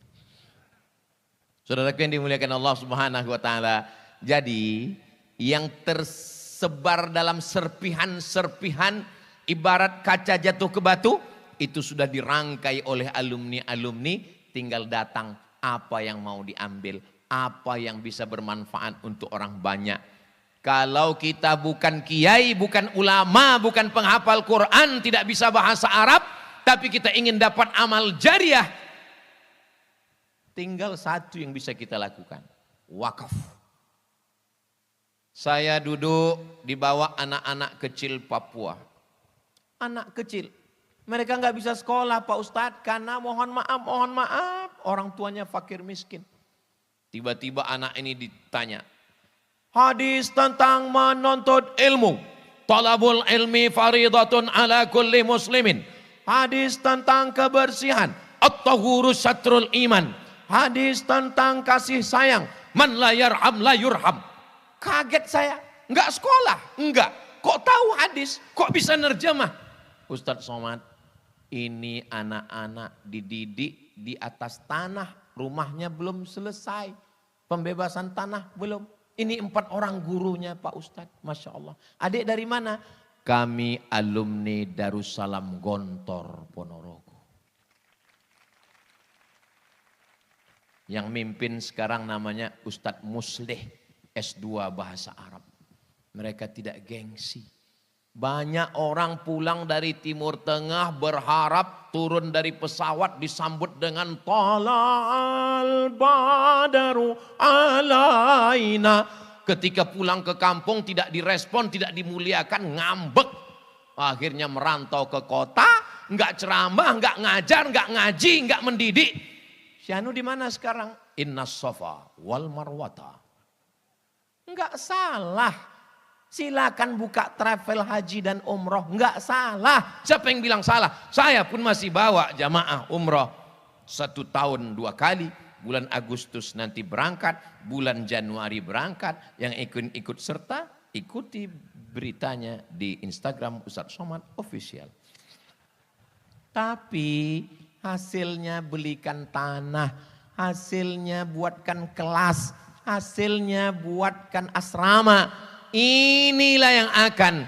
Saudara yang dimuliakan Allah Subhanahu wa taala. Jadi yang tersebar dalam serpihan-serpihan ibarat kaca jatuh ke batu, itu sudah dirangkai oleh alumni-alumni, tinggal datang apa yang mau diambil, apa yang bisa bermanfaat untuk orang banyak. Kalau kita bukan kiai, bukan ulama, bukan penghafal Quran, tidak bisa bahasa Arab, tapi kita ingin dapat amal jariah, tinggal satu yang bisa kita lakukan, wakaf. Saya duduk di bawah anak-anak kecil Papua. Anak kecil, mereka nggak bisa sekolah Pak Ustadz, karena mohon maaf, orang tuanya fakir miskin. Tiba-tiba anak ini ditanya, hadis tentang menuntut ilmu. Talabul ilmi faridatun ala kulli muslimin. Hadis tentang kebersihan. At-tahuru syatrul iman. Hadis tentang kasih sayang. Man la yarham la yurham. Kaget saya. Enggak sekolah. Enggak. Kok tahu hadis? Kok bisa nerjemah? Ustadz Somad, ini anak-anak dididik di atas tanah. Rumahnya belum selesai. Pembebasan tanah belum. Ini 4 orang gurunya Pak Ustadz, Masya Allah. Adik dari mana? Kami alumni Darussalam Gontor Ponorogo. Yang mimpin sekarang namanya Ustadz Musleh, S2 Bahasa Arab. Mereka tidak gengsi. Banyak orang pulang dari Timur Tengah berharap turun dari pesawat disambut dengan Tala'al badaru alaina. Ketika pulang ke kampung tidak direspon, tidak dimuliakan, ngambek. Akhirnya merantau ke kota, enggak ceramah, enggak ngajar, enggak ngaji, enggak mendidik. Si Anu di mana sekarang? Innas Safa wal Marwata. Enggak salah. Silakan buka travel haji dan umroh, enggak salah. Siapa yang bilang salah? Saya pun masih bawa jamaah umroh 1 tahun 2 kali. Bulan Agustus nanti berangkat, bulan Januari berangkat. Yang ikut serta, ikuti beritanya di Instagram Ustadz Somad Official. Tapi hasilnya belikan tanah, hasilnya buatkan kelas, hasilnya buatkan asrama. Inilah yang akan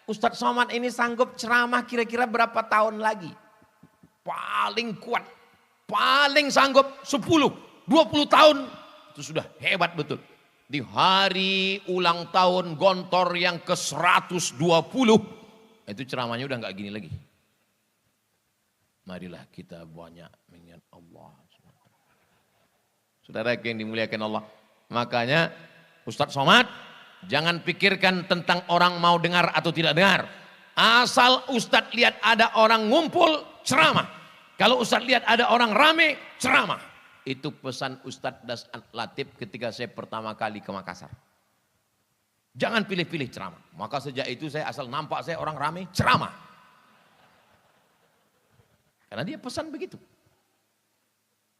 Ustadz Somad ini sanggup ceramah kira-kira berapa tahun lagi? Paling kuat, paling sanggup 10, 20 tahun. Itu sudah hebat betul. Di hari ulang tahun Gontor yang ke-120, itu ceramahnya udah gak gini lagi. Marilah kita banyak mengingat Allah. Saudara yang dimuliakan Allah. Makanya Ustadz Somad, jangan pikirkan tentang orang mau dengar atau tidak dengar. Asal Ustadz lihat ada orang ngumpul, ceramah. Kalau Ustadz lihat ada orang rame, ceramah. Itu pesan Ustadz Das'an Latif ketika saya pertama kali ke Makassar. Jangan pilih-pilih ceramah. Maka sejak itu saya asal nampak saya orang rame, ceramah. Karena dia pesan begitu.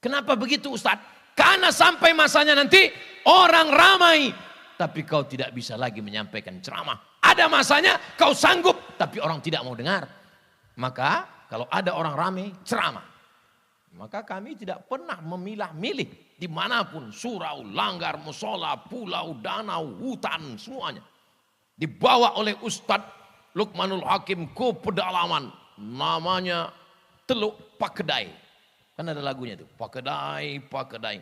Kenapa begitu Ustadz? Karena sampai masanya nanti orang ramai. Tapi kau tidak bisa lagi menyampaikan ceramah. Ada masanya kau sanggup, tapi orang tidak mau dengar. Maka kalau ada orang ramai, ceramah. Maka kami tidak pernah memilah-milih dimanapun. Surau, langgar, musola, pulau, danau, hutan, semuanya. Dibawa oleh Ustadz Luqmanul Hakim ke pedalaman. Namanya Teluk Pakedai. Kan ada lagunya tuh, Pakedai, Pakedai.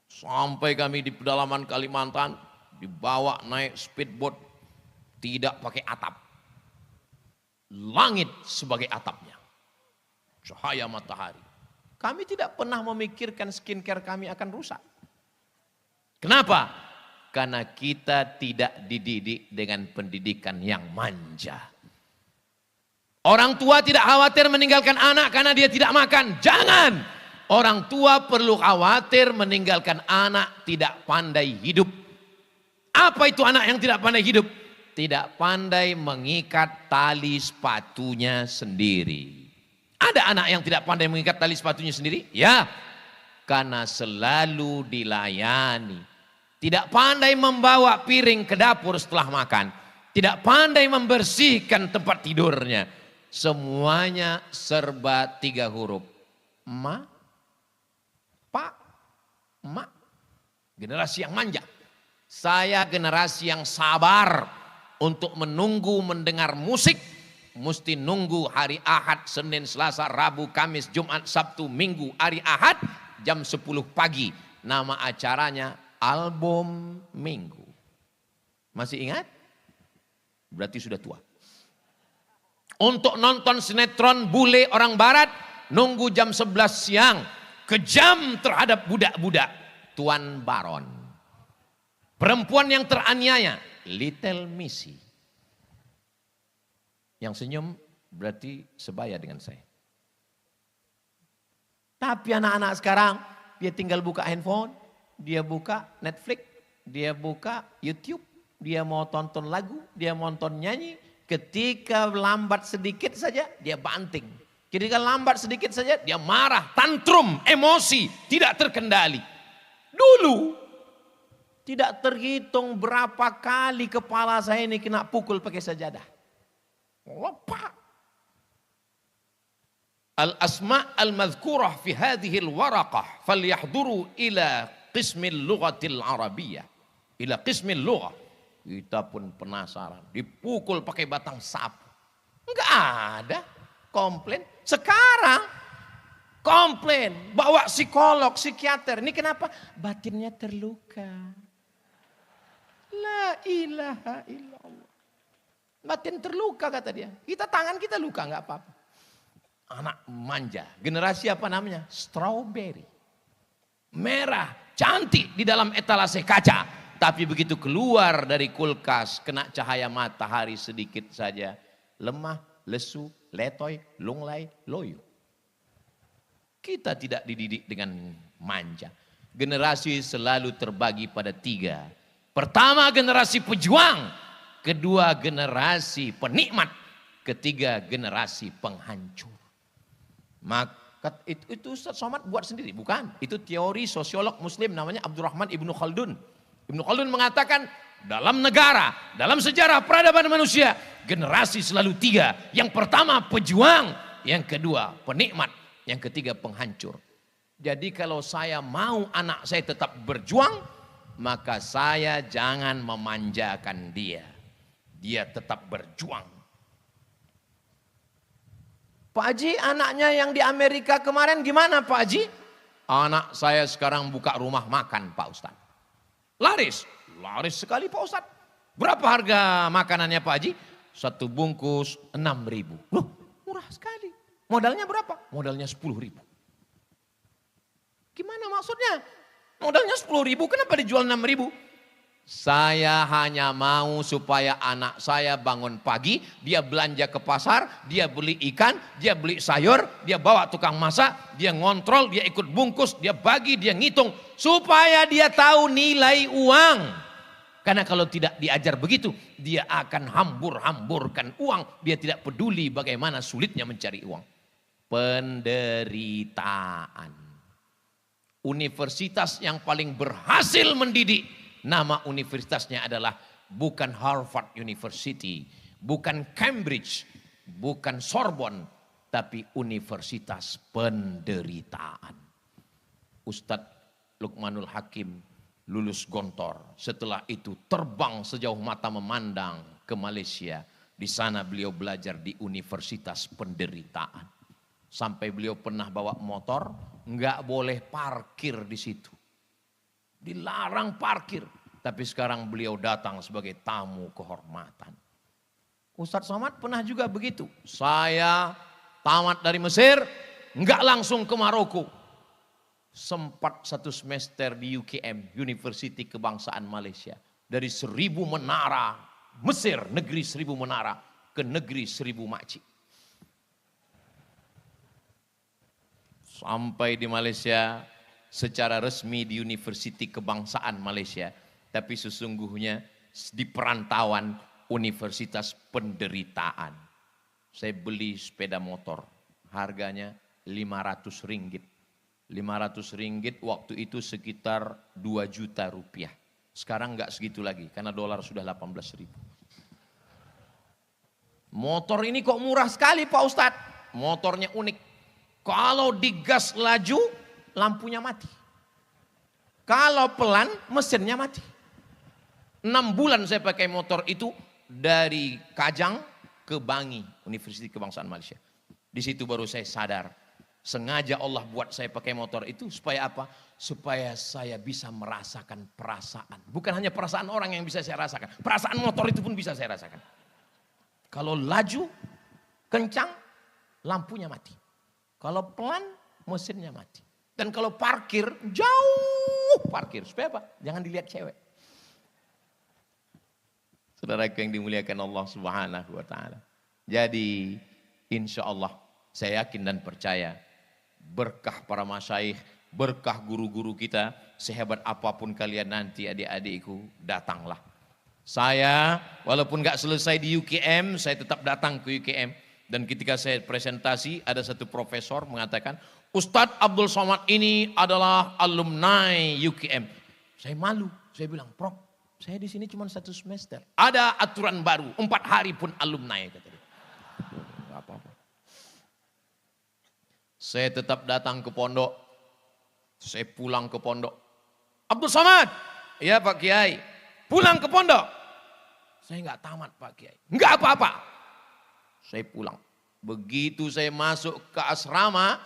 Sampai kami di pedalaman Kalimantan, dibawa naik speedboat, tidak pakai atap. Langit sebagai atapnya. Cahaya matahari. Kami tidak pernah memikirkan skincare kami akan rusak. Kenapa? Karena kita tidak dididik dengan pendidikan yang manja. Orang tua tidak khawatir meninggalkan anak karena dia tidak makan. Jangan! Orang tua perlu khawatir meninggalkan anak tidak pandai hidup. Apa itu anak yang tidak pandai hidup? Tidak pandai mengikat tali sepatunya sendiri. Ada anak yang tidak pandai mengikat tali sepatunya sendiri? Ya, karena selalu dilayani. Tidak pandai membawa piring ke dapur setelah makan. Tidak pandai membersihkan tempat tidurnya. Semuanya serba 3 huruf. Ma, Pak, Mak. Generasi yang manja. Saya generasi yang sabar untuk menunggu mendengar musik. Mesti nunggu hari Ahad, Senin, Selasa, Rabu, Kamis, Jumat, Sabtu, Minggu, hari Ahad jam 10 pagi. Nama acaranya album Minggu. Masih ingat? Berarti sudah tua. Untuk nonton sinetron bule orang barat, nunggu jam 11 siang. Kejam terhadap budak-budak. Tuan Baron. Perempuan yang teraniaya, Little Missy. Yang senyum berarti sebaya dengan saya. Tapi anak-anak sekarang, dia tinggal buka handphone, dia buka Netflix, dia buka YouTube, dia mau tonton lagu, dia mau tonton nyanyi. Ketika lambat sedikit saja, dia banting. Ketika lambat sedikit saja, dia marah, tantrum, emosi, tidak terkendali. Dulu, tidak terhitung berapa kali kepala saya ini kena pukul pakai sajadah. Lepak. Al-asma' al-madhkurah fi hadhihi al-waraqah falyahduru ila qismil lughatil arabiyyah. Ila qismil lughah. Kita pun penasaran. Dipukul pakai batang sapu. Enggak ada komplain. Sekarang komplain. Bawa psikolog, psikiater. Ini kenapa? Batinnya terluka. La ilaha illallah. Batin terluka kata dia. Kita tangan kita luka enggak apa-apa. Anak manja. Generasi apa namanya? Strawberry. Merah, cantik di dalam etalase kaca. Tapi begitu keluar dari kulkas, kena cahaya matahari sedikit saja. Lemah, lesu, letoy, lunglai, loyo. Kita tidak dididik dengan manja. Generasi selalu terbagi pada 3. Pertama generasi pejuang. Kedua generasi penikmat. Ketiga generasi penghancur. Maka itu Ustaz Somad buat sendiri, bukan? Itu teori sosiolog muslim namanya Abdurrahman Ibnu Khaldun. Ibnu Khaldun mengatakan dalam negara, dalam sejarah peradaban manusia, generasi selalu 3. Yang pertama pejuang, yang kedua penikmat, yang ketiga penghancur. Jadi kalau saya mau anak saya tetap berjuang, maka saya jangan memanjakan dia. Dia tetap berjuang. Pak Haji, anaknya yang di Amerika kemarin gimana Pak Haji? Anak saya sekarang buka rumah makan Pak Ustadz. Laris sekali Pak Ustadz. Berapa harga makanannya Pak Haji? 1 bungkus 6.000. Loh, murah sekali. Modalnya berapa? Modalnya 10.000. Gimana maksudnya? Modalnya 10.000, kenapa dijual 6.000? Saya hanya mau supaya anak saya bangun pagi, dia belanja ke pasar, dia beli ikan, dia beli sayur, dia bawa tukang masak, dia ngontrol, dia ikut bungkus, dia bagi, dia ngitung. Supaya dia tahu nilai uang. Karena kalau tidak diajar begitu, dia akan hambur-hamburkan uang. Dia tidak peduli bagaimana sulitnya mencari uang. Penderitaan. Universitas yang paling berhasil mendidik, nama universitasnya adalah bukan Harvard University, bukan Cambridge, bukan Sorbonne, tapi Universitas Penderitaan. Ustadz Luqmanul Hakim lulus Gontor. Setelah itu terbang sejauh mata memandang ke Malaysia. Di sana beliau belajar di Universitas Penderitaan. Sampai beliau pernah bawa motor, nggak boleh parkir di situ. Dilarang parkir. Tapi sekarang beliau datang sebagai tamu kehormatan. Ustadz Somad pernah juga begitu. Saya tamat dari Mesir, enggak langsung ke Maroko. Sempat 1 semester di UKM, University Kebangsaan Malaysia. Dari 1000 menara, Mesir, negeri 1000 menara, ke negeri 1000 makcik. Sampai di Malaysia, secara resmi di University Kebangsaan Malaysia, tapi sesungguhnya di perantauan Universitas Penderitaan. Saya beli sepeda motor, harganya 500 ringgit. 500 ringgit waktu itu sekitar 2 juta rupiah. Sekarang enggak segitu lagi karena dolar sudah 18.000. Motor ini kok murah sekali Pak Ustadz? Motornya unik. Kalau digas laju, lampunya mati. Kalau pelan, mesinnya mati. 6 bulan saya pakai motor itu dari Kajang ke Bangi, Universitas Kebangsaan Malaysia. Di situ baru saya sadar, Sengaja Allah buat saya pakai motor itu supaya apa? Supaya saya bisa merasakan perasaan. Bukan hanya perasaan orang yang bisa saya rasakan. Perasaan motor itu pun bisa saya rasakan. Kalau laju, kencang, lampunya mati. Kalau pelan, mesinnya mati. Dan kalau parkir, jauh parkir. Supaya apa? Jangan dilihat cewek. Saudara yang dimuliakan Allah Subhanahu wa taala. Jadi insya Allah saya yakin dan percaya berkah para masyaikh, berkah guru-guru kita, sehebat apapun kalian nanti adik-adikku, datanglah. Saya walaupun gak selesai di UKM, saya tetap datang ke UKM. Dan ketika saya presentasi, ada satu profesor mengatakan, Ustadz Abdul Somad ini adalah alumni UKM. Saya malu, saya bilang, Prof, saya di sini cuma 1 semester. Ada aturan baru, 4 hari pun alumni, kata dia. Gak apa-apa. Saya tetap datang ke pondok. Saya pulang ke pondok. Abdul Somad. Ya Pak Kiai. Pulang ke pondok. Saya nggak tamat Pak Kiai. Nggak apa-apa. Saya pulang. Begitu saya masuk ke asrama.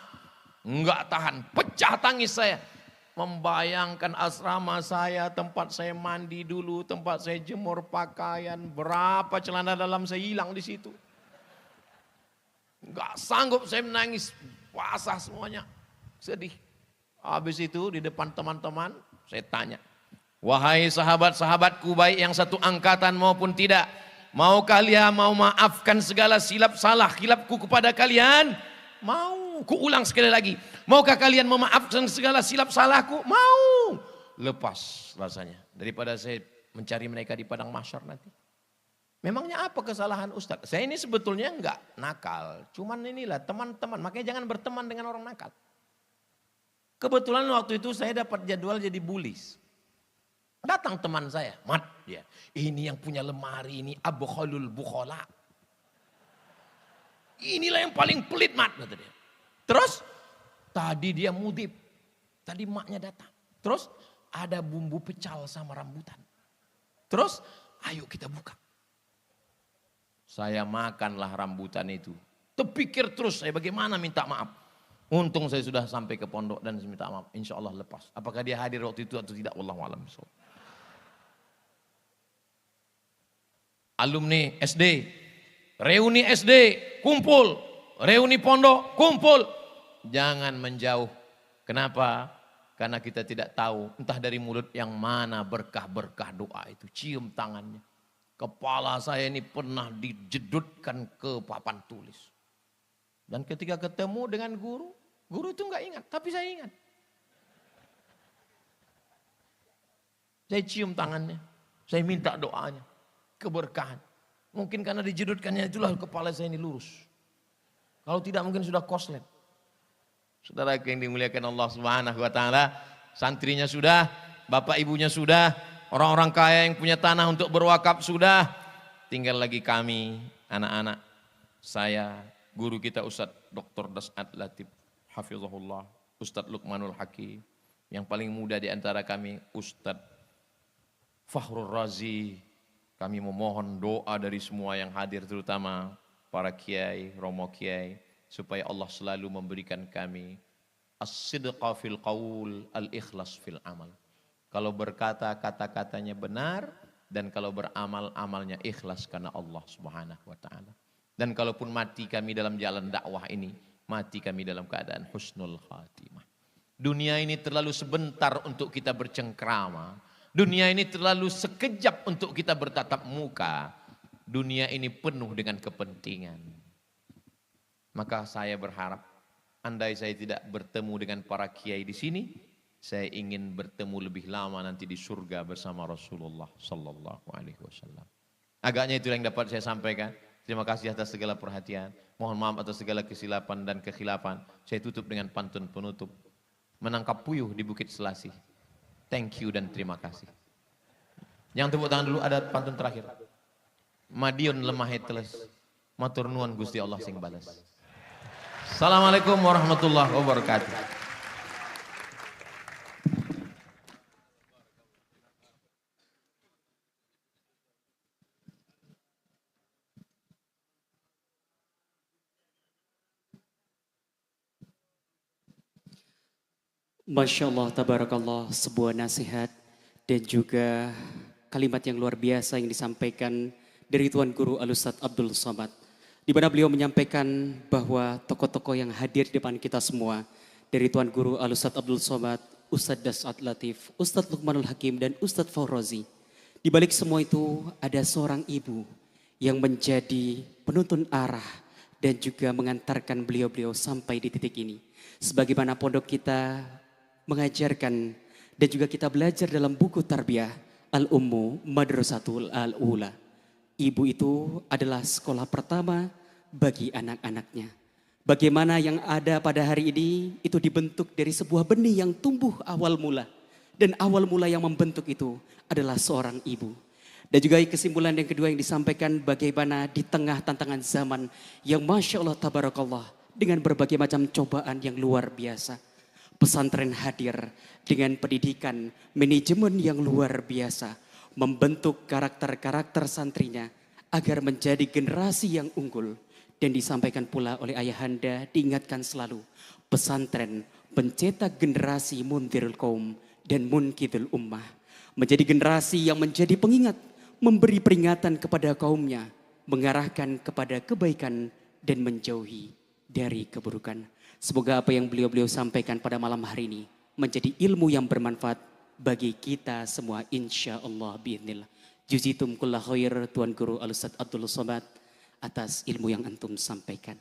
Nggak tahan. Pecah tangis saya. Membayangkan asrama saya. Tempat saya mandi dulu. Tempat saya jemur pakaian. Berapa celana dalam saya hilang di situ. Nggak sanggup saya menangis. Basah semuanya, sedih. Habis itu di depan teman-teman saya tanya, wahai sahabat-sahabatku baik yang satu angkatan maupun tidak, mau kalian mau maafkan segala silap salah khilafku kepada kalian? Mau. Kuulang sekali lagi, maukah kalian memaafkan segala silap salahku? Mau. Lepas rasanya daripada saya mencari mereka di padang mahsyar nanti. Memangnya apa kesalahan Ustadz? Saya ini sebetulnya enggak nakal. Cuman inilah teman-teman. Makanya jangan berteman dengan orang nakal. Kebetulan waktu itu saya dapat jadwal jadi bulis. Datang teman saya. Mat, ya, ini yang punya lemari ini Abu Khalul Bukhola. Inilah yang paling pelit Mat, kata dia. Terus tadi dia mudib. Tadi maknya datang. Terus ada bumbu pecal sama rambutan. Terus ayo kita buka. Saya makanlah rambutan itu. Terpikir terus saya bagaimana minta maaf. Untung saya sudah sampai ke pondok dan minta maaf. Insya Allah lepas. Apakah dia hadir waktu itu atau tidak? Wallahu a'lam. Alumni SD. Reuni SD. Kumpul. Reuni pondok. Kumpul. Jangan menjauh. Kenapa? Karena kita tidak tahu. Entah dari mulut yang mana berkah-berkah doa itu. Cium tangannya. Kepala saya ini pernah dijedutkan ke papan tulis. Dan ketika ketemu dengan guru, guru itu enggak ingat, tapi saya ingat. Saya cium tangannya, saya minta doanya, keberkahan. Mungkin karena dijedutkannya itulah kepala saya ini lurus. Kalau tidak mungkin sudah koslet. Saudara yang dimuliakan Allah Subhanahu wa taala, santrinya sudah, bapak ibunya sudah, orang-orang kaya yang punya tanah untuk berwakaf sudah. Tinggal lagi kami, anak-anak. Saya, guru kita Ustadz Dr. Das'ad Latif, Hafizahullah, Ustadz Luqmanul Hakim. Yang paling muda di antara kami, Ustadz Fakhrul Razi. Kami memohon doa dari semua yang hadir, terutama para kiai, romo kiai. Supaya Allah selalu memberikan kami as-sidqa fil qaul, al-ikhlas fil amal. Kalau berkata, kata-katanya benar. Dan kalau beramal, amalnya ikhlas karena Allah Subhanahu wa ta'ala. Dan kalaupun mati kami dalam jalan dakwah ini, mati kami dalam keadaan husnul khatimah. Dunia ini terlalu sebentar untuk kita bercengkrama. Dunia ini terlalu sekejap untuk kita bertatap muka. Dunia ini penuh dengan kepentingan. Maka saya berharap, andai saya tidak bertemu dengan para kiai di sini, saya ingin bertemu lebih lama nanti di surga bersama Rasulullah Sallallahu Alaihi Wasallam. Agaknya itu yang dapat saya sampaikan. Terima kasih atas segala perhatian. Mohon maaf atas segala kesilapan dan kekhilafan. Saya tutup dengan pantun penutup. Menangkap puyuh di Bukit Selasih. Thank you dan terima kasih. Yang tepuk tangan dulu, ada pantun terakhir. Madiun lemah teles. Matur nuwun Gusti Allah sing balas. Assalamualaikum warahmatullahi wabarakatuh. Masya Allah, tabarakallah, sebuah nasihat dan juga kalimat yang luar biasa yang disampaikan dari Tuan Guru Al-Ustadz Abdul Somad. Di mana beliau menyampaikan bahwa tokoh-tokoh yang hadir di depan kita semua, dari Tuan Guru Al-Ustadz Abdul Somad, Ustadz Das'ad Latif, Ustadz Luqmanul Hakim, dan Ustadz Faurozi. Di balik semua itu ada seorang ibu yang menjadi penuntun arah dan juga mengantarkan beliau-beliau sampai di titik ini. Sebagaimana pondok kita mengajarkan dan juga kita belajar dalam buku tarbiyah Al-Ummu Madrasatul Al-Ula. Ibu itu adalah sekolah pertama bagi anak-anaknya. Bagaimana yang ada pada hari ini itu dibentuk dari sebuah benih yang tumbuh awal mula. Dan awal mula yang membentuk itu adalah seorang ibu. Dan juga kesimpulan yang kedua yang disampaikan bagaimana di tengah tantangan zaman yang Masya Allah tabarakallah dengan berbagai macam cobaan yang luar biasa. Pesantren hadir dengan pendidikan manajemen yang luar biasa. Membentuk karakter-karakter santrinya agar menjadi generasi yang unggul. Dan disampaikan pula oleh ayahanda, diingatkan selalu. Pesantren pencetak generasi mundirul kaum dan munkidul ummah. Menjadi generasi yang menjadi pengingat, memberi peringatan kepada kaumnya, mengarahkan kepada kebaikan dan menjauhi dari keburukan. Semoga apa yang beliau-beliau sampaikan pada malam hari ini menjadi ilmu yang bermanfaat bagi kita semua insya Allah biiznillah. Juzitum kulla khair Tuan Guru Al-Ustadz Abdul Somad atas ilmu yang antum sampaikan.